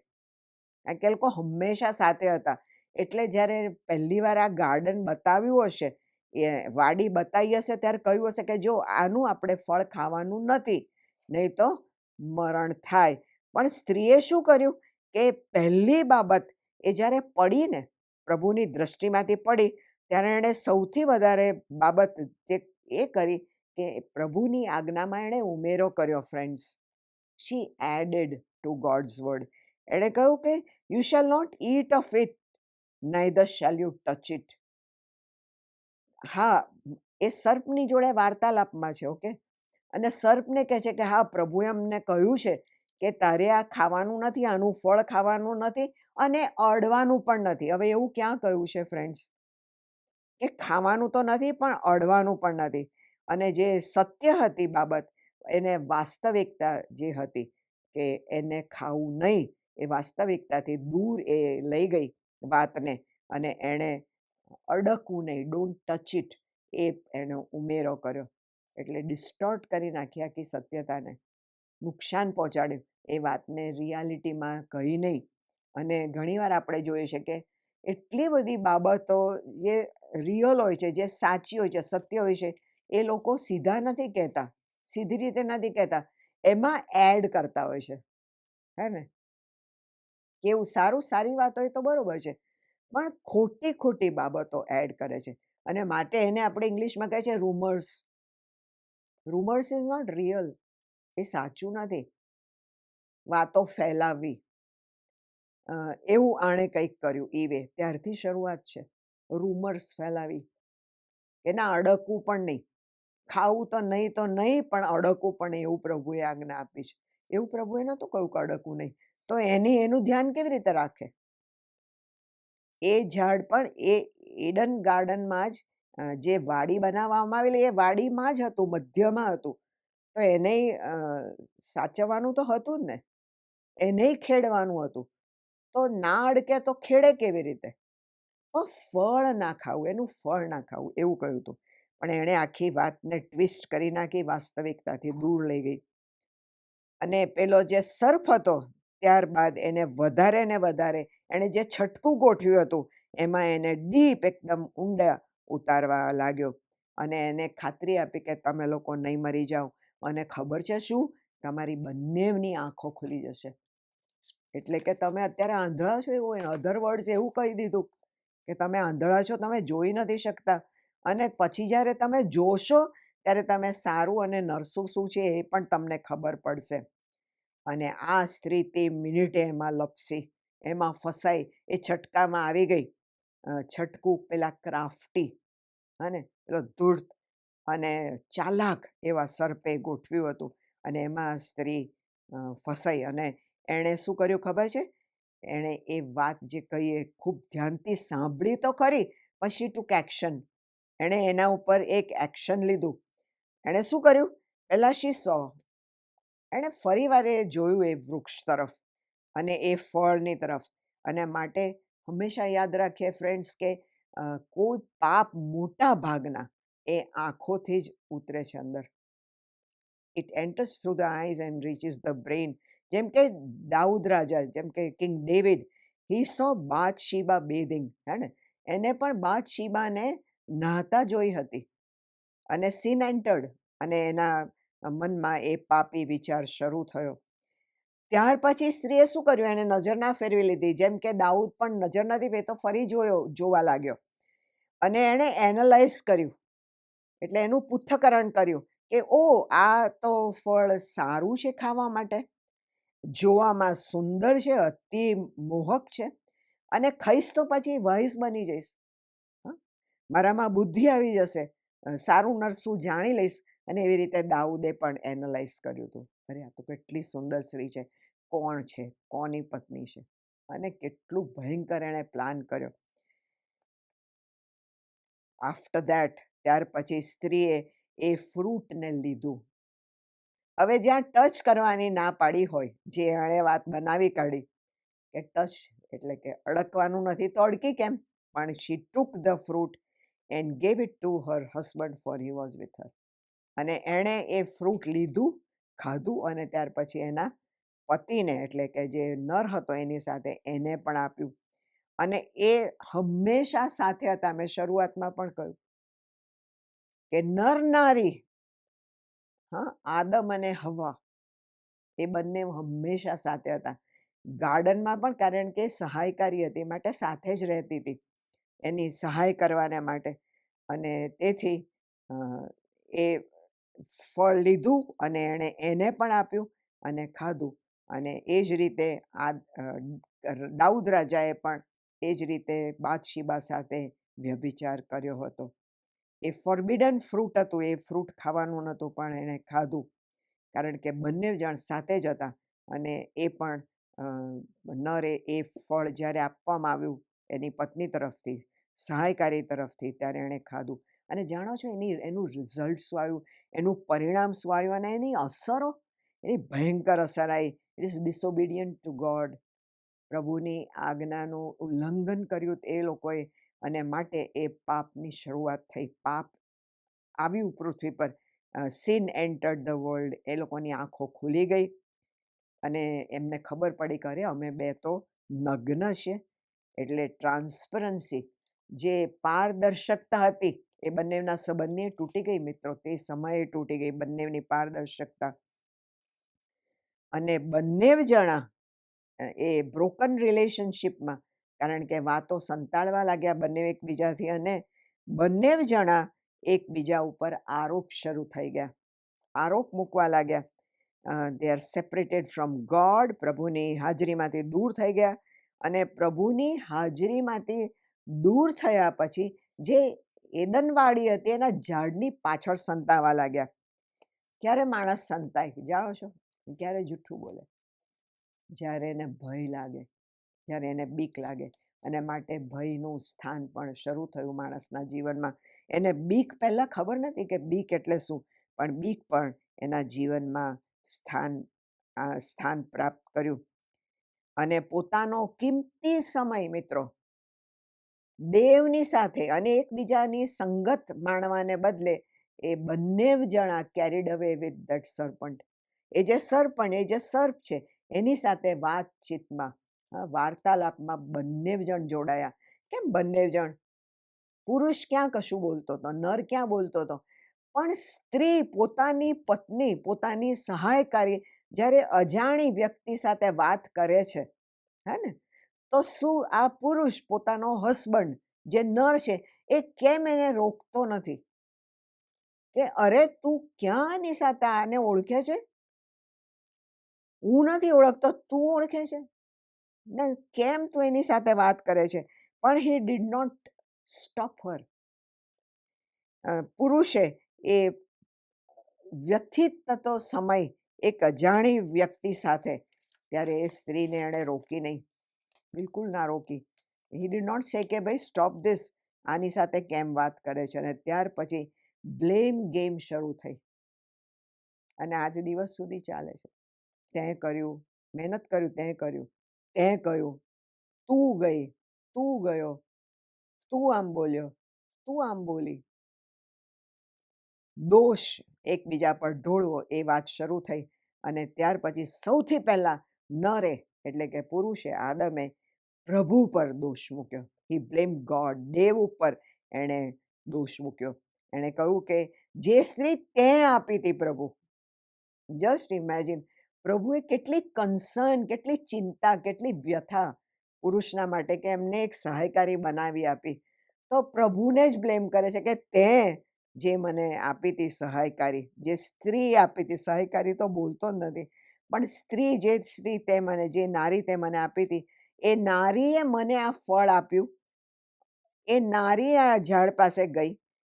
કારણ કે એ લોકો હંમેશા સાથે હતા. એટલે જ્યારે પહેલી વાર આ ગાર્ડન બતાવ્યું હશે, એ વાડી બતાવી હશે, ત્યારે કહ્યું હશે કે જો આનું આપણે ફળ ખાવાનું નથી, નહીં તો મરણ થાય. પણ સ્ત્રીએ શું કર્યું કે પહેલી બાબત એ જ્યારે પડી ને, પ્રભુની દ્રષ્ટિમાંથી પડી, ત્યારે એણે સૌથી વધારે બાબત જે એ કરી કે પ્રભુની આજ્ઞામાં એણે ઉમેરો કર્યો. Friends, she added to God's word. એણે કહ્યું કે you shall not eat of it, neither shall you touch it. હા, એ સર્પની જોડે વાર્તાલાપમાં છે, ઓકે. અને સર્પને કહે છે કે હા, પ્રભુએ અમને કહ્યું છે કે તારે આ ખાવાનું નથી, આનું ફળ ખાવાનું નથી, અને અડવાનું પણ નથી. હવે એવું ક્યાં કહ્યું છે ફ્રેન્ડ્સ કે ખાવાનું તો નથી પણ અડવાનું પણ નથી. અને જે સત્ય હતી બાબત, એને વાસ્તવિકતા જે હતી કે એને ખાવું નહીં એ વાસ્તવિકતાથી દૂર એ લઈ ગઈ વાતને, અને એણે અડકવું નહીં, ડોન્ટ ટચ ઇટ, એ એનો ઉમેરો કર્યો. એટલે ડિસ્ટોર્ટ કરી નાખી આખી સત્યતાને, નુકસાન પહોંચાડ્યું, એ વાતને રિયાલિટીમાં કહી નહીં. અને ઘણીવાર આપણે જોઈએ છે કે એટલી બધી બાબતો જે રિયલ હોય છે, જે સાચી હોય છે, સત્ય હોય છે, એ લોકો સીધા નથી કહેતા, સીધી રીતે નથી કહેતા, એમાં એડ કરતા હોય છે. હે ને? કેવું સારું, સારી વાત હોય તો બરોબર છે, પણ ખોટી ખોટી બાબતો એડ કરે છે. અને માટે એને આપણે ઇંગ્લિશમાં કહે છે rumours. Rumours is not real, એ સાચું નથી. વાતો ફેલાવવી, એવું આણે કંઈક કર્યું ઈવે, ત્યારથી શરૂઆત છે. રૂમર્સ ફેલાવી કે ના અડકવું પણ નહીં, ખાવું તો નહીં પણ અડકવું પણ નહીં, એવું પ્રભુએ આજ્ઞા આપી છે. એવું પ્રભુએ નહોતું કહ્યું કે અડકવું નહીં, તો એનું ધ્યાન કેવી રીતે રાખે? એ ઝાડ પણ એ એડન ગાર્ડનમાં જ જે વાડી બનાવવામાં આવેલી એ વાડીમાં જ હતું, મધ્યમાં હતું, તો એને સાચવવાનું તો હતું જ ને, એને ખેડવાનું હતું. તો ના અડકે તો ખેડે કેવી રીતે? પણ ફળ ના ખાવું, એનું ફળ ના ખાવું, એવું કહ્યું હતું. પણ એણે આખી વાતને ટ્વિસ્ટ કરી નાખી, વાસ્તવિકતાથી દૂર લઈ ગઈ. અને પેલો જે સર્પ હતો, ત્યારબાદ એને વધારે ને વધારે એણે જે છટકું ગોઠવ્યું હતું એમાં એને ડીપ એકદમ ઊંડા ઉતારવા લાગ્યો, અને એને ખાતરી આપી કે તમે લોકો નહીં મરી જાઓ, અને ખબર છે શું, તમારી બંનેની આંખો ખુલી જશે. એટલે કે તમે અત્યારે આંધળા છો એવું, અધર વર્ડ્સ એવું કહી દીધું કે તમે આંધળા છો, તમે જોઈ નથી શકતા, અને પછી જ્યારે તમે જોશો ત્યારે તમે સારું અને નરસું શું છે એ પણ તમને ખબર પડશે. અને આ સ્ત્રી તે મિનિટે એમાં લપસી, એમાં ફસાઈ, એ છટકામાં આવી ગઈ. છટકું પેલા ક્રાફ્ટી અને પેલો ધૂર્ત અને ચાલાક એવા સર્પે ગોઠવ્યું હતું, અને એમાં સ્ત્રી ફસાઈ. અને એણે શું કર્યું ખબર છે? એણે એ વાત જે કહી એ ખૂબ ધ્યાનથી સાંભળી તો ખરી, પણ શી ટુક એક્શન. એણે એના ઉપર એક એક્શન લીધું. એણે શું કર્યું? પહેલાં શી સો, એણે ફરી વાર એ જોયું એ વૃક્ષ તરફ અને એ ફળની તરફ. અને માટે હંમેશા યાદ રાખીએ ફ્રેન્ડ્સ કે કોઈ પાપ મોટા ભાગના એ આંખોથી જ ઉતરે છે અંદર. It enters through the eyes and reaches the brain. જેમ કે દાઉદ રાજા, જેમ કે કિંગ ડેવિડ, હી સો બાથશીબા બેધિંગ, હે ને? એને પણ બાથશીબાને નહાતા જોઈ હતી, અને સીન એન્ટર્ડ, અને એના મનમાં એ પાપી વિચાર શરૂ થયો. ત્યાર પછી સ્ત્રીએ શું કર્યું? એને નજર ના ફેરવી લીધી. જેમ કે દાઉદ પણ નજર નથી ફેરવી તો ફરી જોવા લાગ્યો, અને એણે એનાલાઇઝ કર્યું, એટલે એનું પૃથ્થકરણ કર્યું કે ઓ આ તો ફળ સારું છે ખાવા માટે, જોવામાં સુંદર છે, અતિ મોહક છે, અને ખાઈશ તો પછી વાઇસ બની જઈશ, મારામાં બુદ્ધિ આવી જશે, સારું નરસું જાણી લઈશ. અને એવી રીતે દાઉદે પણ એનાલાઇઝ કર્યું હતું. અરે આ તો કેટલી સુંદર સ્ત્રી છે, કોણ છે, કોની પત્ની છે, અને કેટલું ભયંકર એણે પ્લાન કર્યો. આફ્ટર દેટ, ત્યાર પછી સ્ત્રીએ એ ફ્રૂટને લીધું. હવે જ્યાં ટચ કરવાની ના પાડી હોય, જે એણે વાત બનાવી કાઢી કે ટચ એટલે કે અડકવાનું નથી, તો અડકી કેમ? પણ she took the fruit and gave it to her husband for he was with her. અને એણે એ ફ્રૂટ લીધું, ખાધું, અને ત્યાર પછી એના પતિને, એટલે કે જે નર હતો એની સાથે, એને પણ આપ્યું. અને એ હંમેશા સાથે હતા. મેં શરૂઆતમાં પણ કહ્યું કે નર નારી, આદમ અને હવા, એ બંને હંમેશા સાથે હતા. ગાર્ડનમાં પણ, કારણ કે સહાયકારી હતી, માટે સાથે જ રહેતી હતી, એની સહાય કરવાને માટે. અને તેથી એ ફળ લીધું, અને એણે એને પણ આપ્યું અને ખાધું. અને એ જ રીતે દાઉદ રાજાએ પણ એ જ રીતે બાથશીબા સાથે વ્યભિચાર કર્યો હતો. એ ફોરબિડન ફ્રૂટ હતું, એ ફ્રૂટ ખાવાનું નહોતું, પણ એણે ખાધું, કારણ કે બંને જણ સાથે જ હતા. અને એ પણ નરે એ ફળ જ્યારે આપવામાં આવ્યું એની પત્ની તરફથી, સહાયકારી તરફથી, ત્યારે એણે ખાધું. અને જાણો છો એનું રિઝલ્ટ શું આવ્યું, એનું પરિણામ શું આવ્યું, અને એની અસરો, એની ભયંકર અસર આવી ઇટ ઇઝ ડિસોબિડિયન્ટ ટુ ગોડ. પ્રભુની આજ્ઞાનું ઉલ્લંઘન કર્યું એ લોકોએ, અને માટે એ પાપની શરૂઆત થઈ. પાપ આવ્યું પૃથ્વી પર. Sin entered the world. એ લોકોની આંખો ખુલી ગઈ અને એમને ખબર પડી કે અરે અમે બે તો નગ્ન છીએ. એટલે ટ્રાન્સપરન્સી, જે પારદર્શકતા હતી, એ બંનેના સંબંધની તૂટી ગઈ મિત્રો. તે સમયે તૂટી ગઈ બંનેની પારદર્શકતા. અને બંને જણા એ બ્રોકન રિલેશનશિપમાં, કારણ કે વાતો સંતાડવા લાગ્યા બંને એકબીજાથી, અને બંને જણા એકબીજા ઉપર આરોપ શરૂ થઈ ગયા, આરોપ મૂકવા લાગ્યા. They are separated from God. પ્રભુની હાજરીમાંથી દૂર થઈ ગયા. અને પ્રભુની હાજરીમાંથી દૂર થયા પછી જે એદનવાડી હતી એના ઝાડની પાછળ સંતાવા લાગ્યા. ક્યારે માણસ સંતાય જાણો છો? ક્યારે જૂઠું બોલે? જ્યારે એને ભય લાગે, જ્યારે એને બીક લાગે. અને માટે ભયનું સ્થાન પણ શરૂ થયું માણસના જીવનમાં. એને બીક પહેલાં ખબર નથી કે બીક એટલે શું, પણ બીક પણ એના જીવનમાં સ્થાન પ્રાપ્ત કર્યું. અને પોતાનો કિંમતી સમય મિત્રો દેવની સાથે અને એકબીજાની સંગત માણવાને બદલે એ બંને જણા કેરીડ અવે વિથ ધેટ સર્પન્ટ. એ જે સર્પ છે એની સાથે વાતચીતમાં, વાર્તાલાપમાં બંને જણ જોડાયા. કેમ બંને જણ? પુરુષ ક્યાં કશું બોલતો હતો, નર ક્યાં બોલતો હતો, પણ સ્ત્રી પોતાની પત્ની, પોતાની સહાયકારી જ્યારે અજાણી વ્યક્તિ સાથે વાત કરે છે, હે ને, તો શું આ પુરુષ પોતાનો હસબન્ડ જે નર છે એ કેમ એને રોકતો નથી કે અરે તું ક્યાં એની સાથે, આને ઓળખે છે? હું નથી ઓળખતો, તું ઓળખે છે ને, કેમ તું એની સાથે વાત કરે છે? પણ હી ડીડ નોટ સ્ટોપ હર. પુરુષે એ વ્યથિત થતો સમય એક અજાણી વ્યક્તિ સાથે, ત્યારે એ સ્ત્રીને એણે રોકી નહીં, બિલકુલ ના રોકી. હી ડીડ નોટ સે કે ભાઈ સ્ટોપ ધીસ, આની સાથે કેમ વાત કરે છે? અને ત્યાર પછી બ્લેમ ગેમ શરૂ થઈ અને આજ દિવસ સુધી ચાલે છે. તે કર્યું, મહેનત કર્યું, તે કર્યું, તે કહ્યું, તું ગઈ, તું ગયો, તું આમ બોલ્યો, તું આમ બોલી. દોષ એકબીજા પર ઢોળવો એ વાત શરૂ થઈ. અને ત્યાર પછી સૌથી પહેલાં નરે એટલે કે પુરુષે, આદમે પ્રભુ પર દોષ મૂક્યો. હી બ્લેમ ગોડ. દેવ ઉપર એણે દોષ મૂક્યો. એણે કહ્યું કે જે સ્ત્રી તે આપી હતી પ્રભુ. જસ્ટ ઇમેજિન, પ્રભુએ કેટલી કન્સર્ન, કેટલી ચિંતા, કેટલી વ્યથા પુરુષના માટે કે એમને એક સહાયકારી બનાવી આપી. તો પ્રભુને જ બ્લેમ કરે છે કે તે જે મને આપી હતી સહાયકારી, જે સ્ત્રી આપી હતી સહાયકારી, તો બોલતો જ નથી, પણ સ્ત્રી, જે સ્ત્રી તે મને, જે નારી તે મને આપી હતી, એ નારીએ મને આ ફળ આપ્યું. એ નારી આ ઝાડ પાસે ગઈ,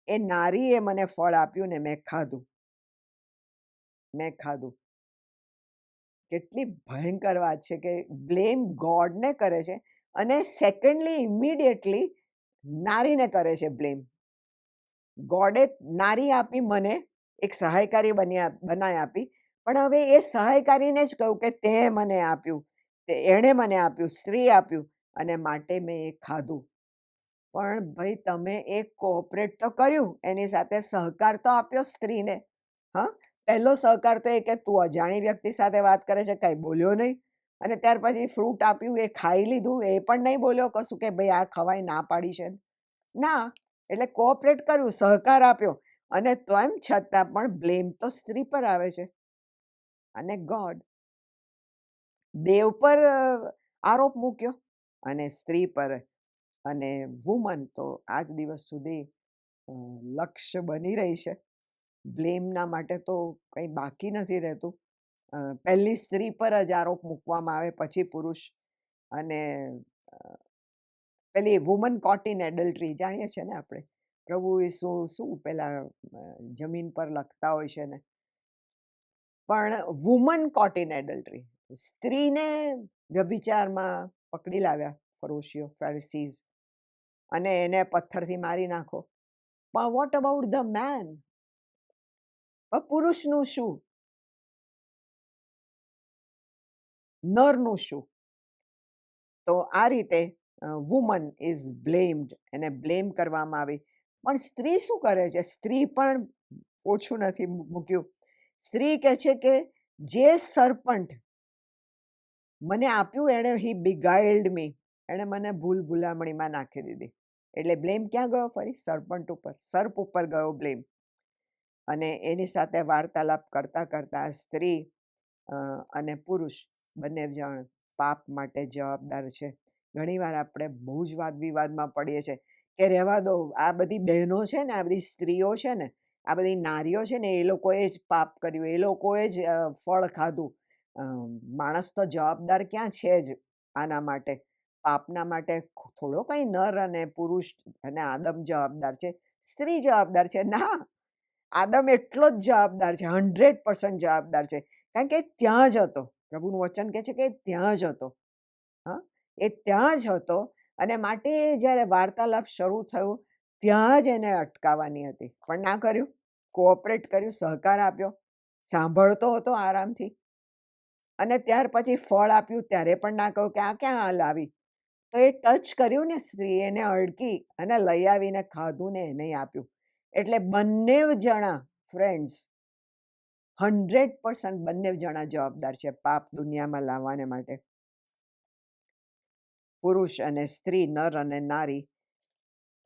એ નારીએ મને ફળ આપ્યું ને મેં ખાધું. કેટલી ભયંકર વાત છે કે બ્લેમ ગોડને કરે છે અને સેકન્ડલી ઇમિડિયેટલી નારીને કરે છે બ્લેમ. ગોડે નારી આપી, મને એક સહાયકારી બનાવી આપી, પણ હવે એ સહાયકારીને જ કહ્યું કે તે મને આપ્યું, એણે મને આપ્યું, સ્ત્રી આપ્યું, અને માટે મેં એ ખાધું. પણ ભાઈ તમે એક કોઓપરેટ તો કર્યું, એની સાથે સહકાર તો આપ્યો સ્ત્રીને. હા, પહેલો સહકાર તો એ કે તું અજાણી વ્યક્તિ સાથે વાત કરે છે, કાંઈ બોલ્યો નહીં. અને ત્યાર પછી ફ્રૂટ આપ્યું, એ ખાઈ લીધું, એ પણ નહીં બોલ્યો કશું કે ભાઈ આ ખવાય, ના પાડી છે ના. એટલે કોઓપરેટ કર્યું, સહકાર આપ્યો, અને તો એમ છતાં પણ બ્લેમ તો સ્ત્રી પર આવે છે. અને ગોડ દેવ પર આરોપ મૂક્યો અને સ્ત્રી પર. અને વુમન તો આજ દિવસ સુધી લક્ષ્ય બની રહી છે. બ્લેમના માટે તો કંઈ બાકી નથી રહેતું. પહેલી સ્ત્રી પર જ આરોપ મૂકવામાં આવે, પછી પુરુષ. અને પેલી વુમન કોટ ઇન એડલ્ટરી જાણીએ છીએ ને આપણે, પ્રભુ શું પેલા જમીન પર લખતા હોય છે ને. પણ વુમન કોટ ઇન એડલ્ટરી, સ્ત્રીને વ્યભિચારમાં પકડી લાવ્યા ફરોશીઓ, ફેરિસીઝ, અને એને પથ્થરથી મારી નાખો. પણ વોટ અબાઉટ ધ મેન? પુરુષનું શું? નરનું શું? તો આ રીતે વુમન ઇઝ બ્લેમ્ડ, એને બ્લેમ કરવામાં આવી. પણ સ્ત્રી શું કરે છે? સ્ત્રી પણ ઓછું નથી મૂક્યું. સ્ત્રી કહે છે કે જે સર્પન્ટ મને આપ્યું એણે હી બિગાઇલ્ડ મી, એણે મને ભૂલ ભૂલામણીમાં નાખી દીધી. એટલે બ્લેમ ક્યાં ગયો? ફરી સર્પન્ટ ઉપર, સર્પ ઉપર ગયો બ્લેમ. અને એની સાથે વાર્તાલાપ કરતાં કરતાં સ્ત્રી અને પુરુષ બંને જણ પાપ માટે જવાબદાર છે. ઘણીવાર આપણે બહુ જ વાદ વિવાદમાં પડીએ છીએ કે રહેવા દો, આ બધી બહેનો છે ને, આ બધી સ્ત્રીઓ છે ને, આ બધી નારીઓ છે ને, એ લોકોએ જ પાપ કર્યું, એ લોકોએ જ ફળ ખાધું. માણસ તો જવાબદાર ક્યાં છે જ આના માટે, પાપના માટે થોડો કંઈ નર અને પુરુષ અને આદમ જવાબદાર છે, સ્ત્રી જવાબદાર છે? ના, આદમ એટલો જ જવાબદાર છે, 100% જવાબદાર છે. કારણ કે ત્યાં જ હતો. પ્રભુનું વચન કહે છે કે ત્યાં જ હતો. હા, એ ત્યાં જ હતો. અને માટે જ્યારે વાર્તાલાપ શરૂ થયું ત્યાં જ એને અટકાવવાની હતી, પણ ના કર્યું. કોઓપરેટ કર્યું, સહકાર આપ્યો, સાંભળતો હતો આરામથી. અને ત્યાર પછી ફળ આપ્યું ત્યારે પણ ના કહ્યું કે આ ક્યાં હાલ આવી. તો એ ટચ કર્યું ને સ્ત્રી, એને અડકી અને લઈ આવીને ખાધું ને એને આપ્યું. એટલે બંને જણા ફ્રેન્ડ્સ 100% બંને જણા જવાબદાર છે પાપ દુનિયામાં લાવવાને માટે. પુરુષ અને સ્ત્રી, નર અને નારી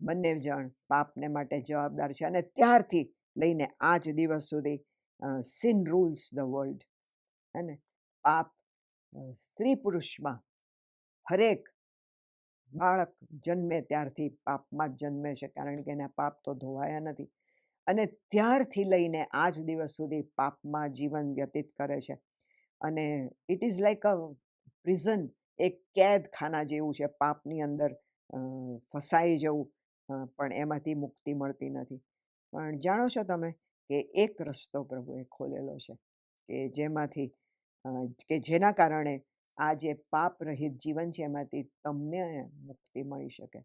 બંને જણ પાપને માટે જવાબદાર છે. અને ત્યારથી લઈને આજ દિવસ સુધી સિન રૂલ્સ ધ વર્લ્ડ. અને પાપ સ્ત્રી પુરુષમાં હરેક બાળક જન્મે ત્યારથી પાપમાં જ જન્મે છે, કારણ કે એના પાપ તો ધોવાયા નથી. અને ત્યારથી લઈને આજ દિવસ સુધી પાપમાં જીવન વ્યતીત કરે છે. અને it is like a prison, એક કેદખાના જેવું છે, પાપની અંદર ફસાઈ જવું, પણ એમાંથી મુક્તિ મળતી નથી. પણ જાણો છો તમે કે એક રસ્તો પ્રભુએ ખોલેલો છે કે જેમાંથી કે જેના કારણે આ જે પાપ રહિત જીવન છે એમાંથી તમને મુક્તિ મળી શકે.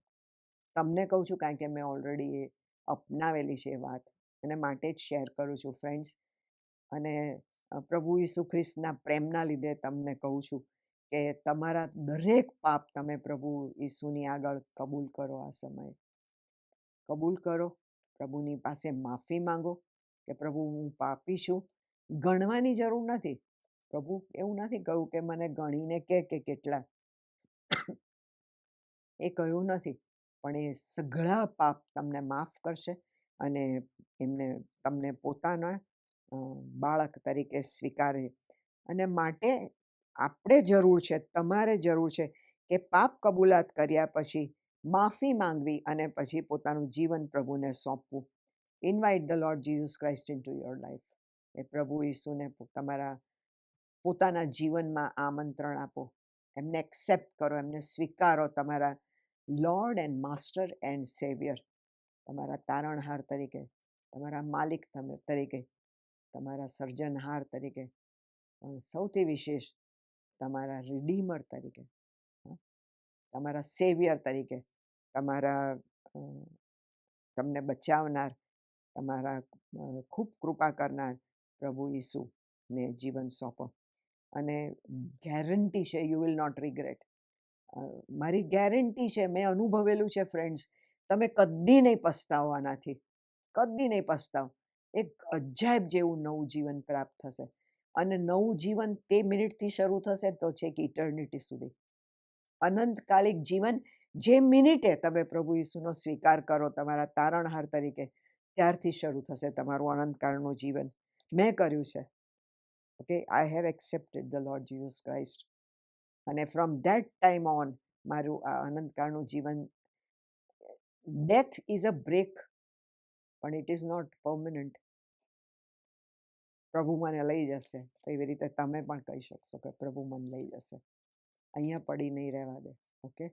તમને કહું છું કારણ કે મેં ઓલરેડી એ અપનાવેલી છે એ વાત, અને માટે જ શેર કરું છું ફ્રેન્ડ્સ. અને પ્રભુ ઈસુ ખ્રિસ્તના પ્રેમના લીધે તમને કહું છું કે તમારા દરેક પાપ તમે પ્રભુ ઈસુની આગળ કબૂલ કરો. આ સમયે કબૂલ કરો, પ્રભુની પાસે માફી માંગો કે પ્રભુ હું પાપી છું. ગણવાની જરૂર નથી. પ્રભુ એવું નથી કહ્યું કે મને ગણીને કે કેટલા, એ કહ્યું નથી. પણ એ સઘળા પાપ તમને માફ કરશે અને એમને તમને પોતાના બાળક તરીકે સ્વીકારે. અને માટે આપણે જરૂર છે, તમારે જરૂર છે કે પાપ કબૂલાત કર્યા પછી માફી માંગવી અને પછી પોતાનું જીવન પ્રભુને સોંપવું. Invite the Lord Jesus Christ into your life. એ પ્રભુ ઈસુને તમારા પોતાના જીવનમાં આમંત્રણ આપો, એમને એક્સેપ્ટ કરો, એમને સ્વીકારો તમારા lord and master and saviour, તમારા તારણહાર તરીકે, તમારા માલિક તરીકે, તમારા સર્જનહાર તરીકે, સૌથી વિશેષ તમારા રિડીમર તરીકે, તમારા સેવિયર તરીકે, તમારા તમને બચાવનાર, તમારા ખૂબ કૃપા કરનાર પ્રભુ ઈસુને જીવન સોંપો. અને ગેરંટી છે, યુ વિલ નોટ રિગ્રેટ. મારી ગેરંટી છે, મેં અનુભવેલું છે ફ્રેન્ડ્સ, તમે કદી નહીં પસ્તાવો આનાથી, કદી નહીં પસ્તાવો. એક અજાયબ જેવું નવું જીવન પ્રાપ્ત થશે. અને નવું જીવન તે મિનિટથી શરૂ થશે તો છેક ઇટર્નિટી સુધી. અનંતકાલિક જીવન જે મિનિટે તમે પ્રભુ ઈસુનો સ્વીકાર કરો તમારા તારણહાર તરીકે, ત્યારથી શરૂ થશે તમારું અનંતકાળનું જીવન. મેં કર્યું છે. Okay, I have accepted the Lord Jesus Christ. અને ફ્રોમ ધેટ ટાઈમ ઓન મારું આ અનંતકાળનું જીવન, ડેથ ઇઝ અ બ્રેક પણ ઇટ ઇઝ નોટ પરમનન્ટ. પ્રભુ મને લઈ જશે, તો એવી રીતે તમે પણ કહી શકશો કે પ્રભુ મને લઈ જશે, અહીંયા પડી નહીં રહેવા દે. Okay,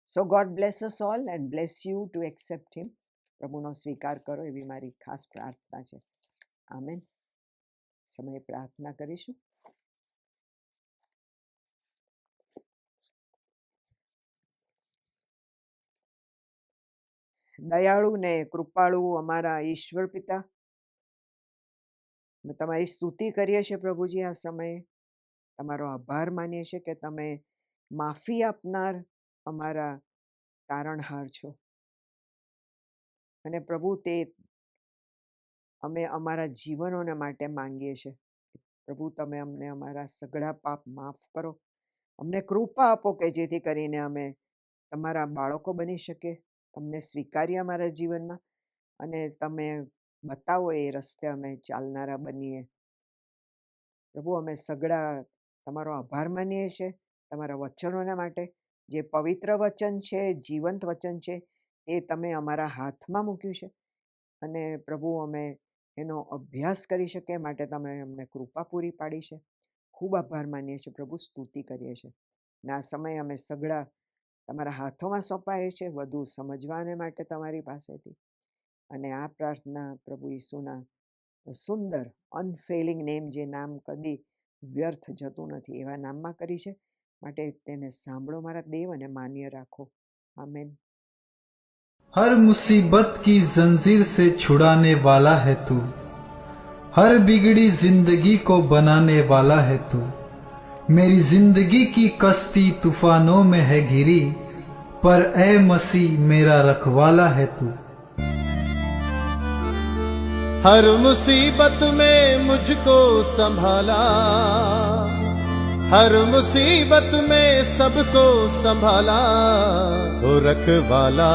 so God bless us all and bless you to accept him. પ્રભુનો સ્વીકાર કરો એવી મારી ખાસ પ્રાર્થના છે. આમેન. સમયે પ્રાર્થના કરીશું. દયાળુ ને કૃપાળુ અમારા ઈશ્વર પિતા, અમે તમારી સ્તુતિ કરીએ છીએ પ્રભુજી આ સમયે. તમારો આભાર માનીએ છીએ કે તમે માફી આપનાર અમારા તારણહાર છો. અને પ્રભુ, તે અમે અમારા જીવનોને માટે માંગીએ છીએ. પ્રભુ, તમે અમને અમારા સઘળા પાપ માફ કરો. અમને કૃપા આપો કે જેથી કરીને અમે તમારા બાળકો બની શકીએ, તમને સ્વીકારીએ અમારા જીવનમાં, અને તમે બતાવો એ રસ્તે અમે ચાલનારા બનીએ. પ્રભુ, અમે સઘળા તમારો આભાર માનીએ છીએ તમારા વચનોના માટે. જે પવિત્ર વચન છે, જીવંત વચન છે, એ તમે અમારા હાથમાં મૂક્યું છે. અને પ્રભુ, અમે એનો અભ્યાસ કરી શકીએ માટે તમે અમને કૃપા પૂરી પાડી છે. ખૂબ આભાર માનીએ છીએ પ્રભુ, સ્તુતિ કરીએ છીએ. ને આ સમયે અમે સઘળા તમારા હાથોમાં સોંપાઈએ છીએ, વધુ સમજવાને માટે તમારી પાસેથી. અને આ પ્રાર્થના પ્રભુ ઈસુના સુંદર અનફેલિંગ નેમ, જે નામ કદી વ્યર્થ જતું નથી, એવા નામમાં કરી છે. માટે તેને સાંભળો મારા દેવ અને માન્ય રાખો. આમેન. हर मुसीबत की जंजीर से छुड़ाने वाला है तू, हर बिगड़ी जिंदगी को बनाने वाला है तू। मेरी जिंदगी की कश्ती तूफानों में है घिरी, पर ए मसीह मेरा रखवाला है तू। हर मुसीबत में मुझको संभाला, हर मुसीबत में सबको संभाला, तो रखवाला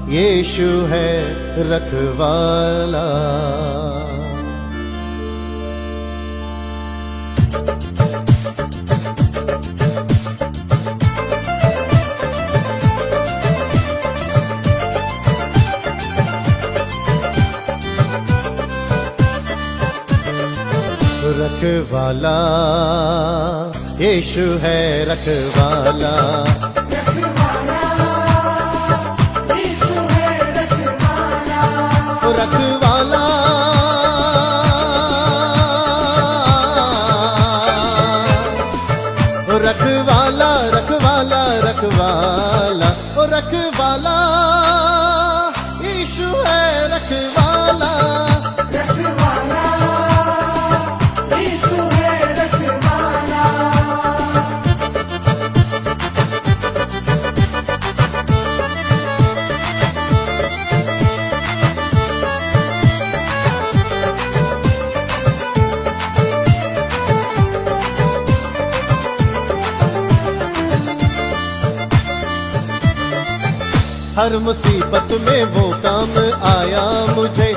यीशु है रखवाला। रखवाला यीशु है रखवाला, रखवाला रखवाला रखवाला रखवाला रखवाला यीशु है रखवाला। हर मुसीबत में वो काम आया मुझे,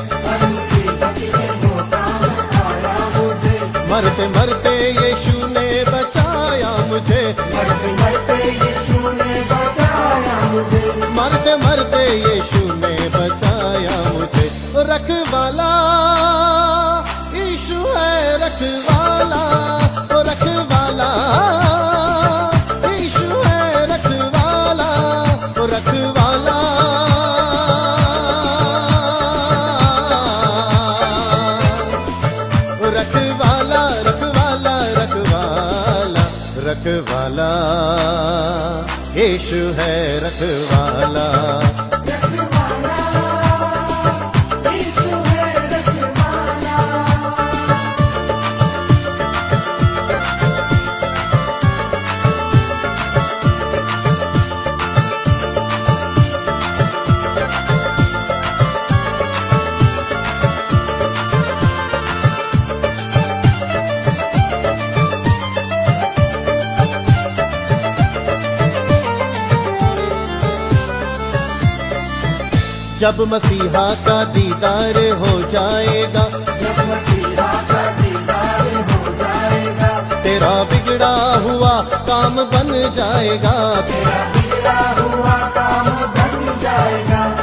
मरते मरते यीशु ने बचाया मुझे, मरते मरते यीशु ने बचाया मुझे। रखवाला यीशु है रखवाला, रखवाला यीशु है रखवाला, रखवाला रखवाला रखवाला रखवाला रखवाला यीशु है रखवाला। जब मसीहा का दीदार हो जाएगा, तेरा बिगड़ा हुआ काम बन जाएगा,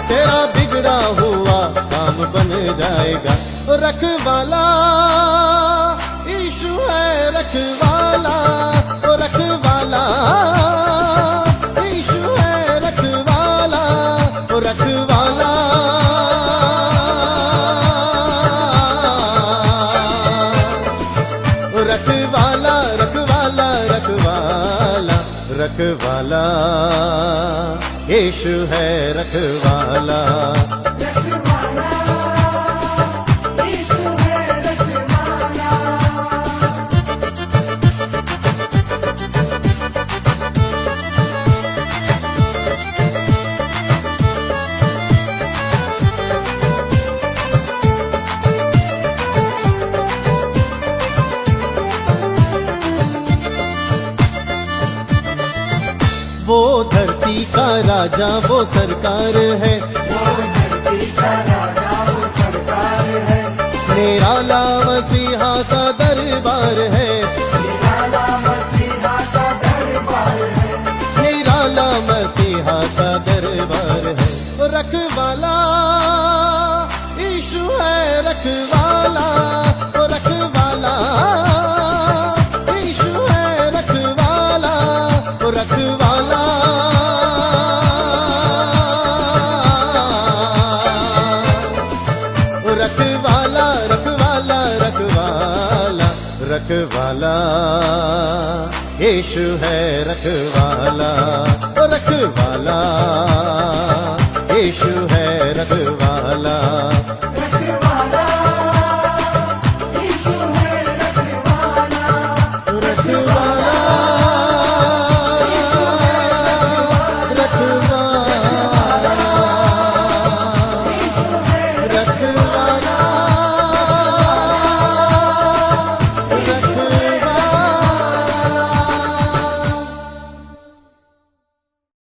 तेरा बिगड़ा हुआ काम बन जाएगा। रखवाला यीशु है रखवाला, रखवाला यीशु है रखवाला, रखवाला रखवाला रखवाला रखवाला रखवाला यीशु है रखवाला। राजा वो सरकार है, निराला मसीहा का दरबार है, निराला मसीहा का दरबार है। रखवाला यीशु है, रखवाला वो रखवाला यीशु है, रखवाला वो रखवाला। रखवाला रखवाला रखवाला रखवाला यीशु है, रखवाला रखवाला यीशु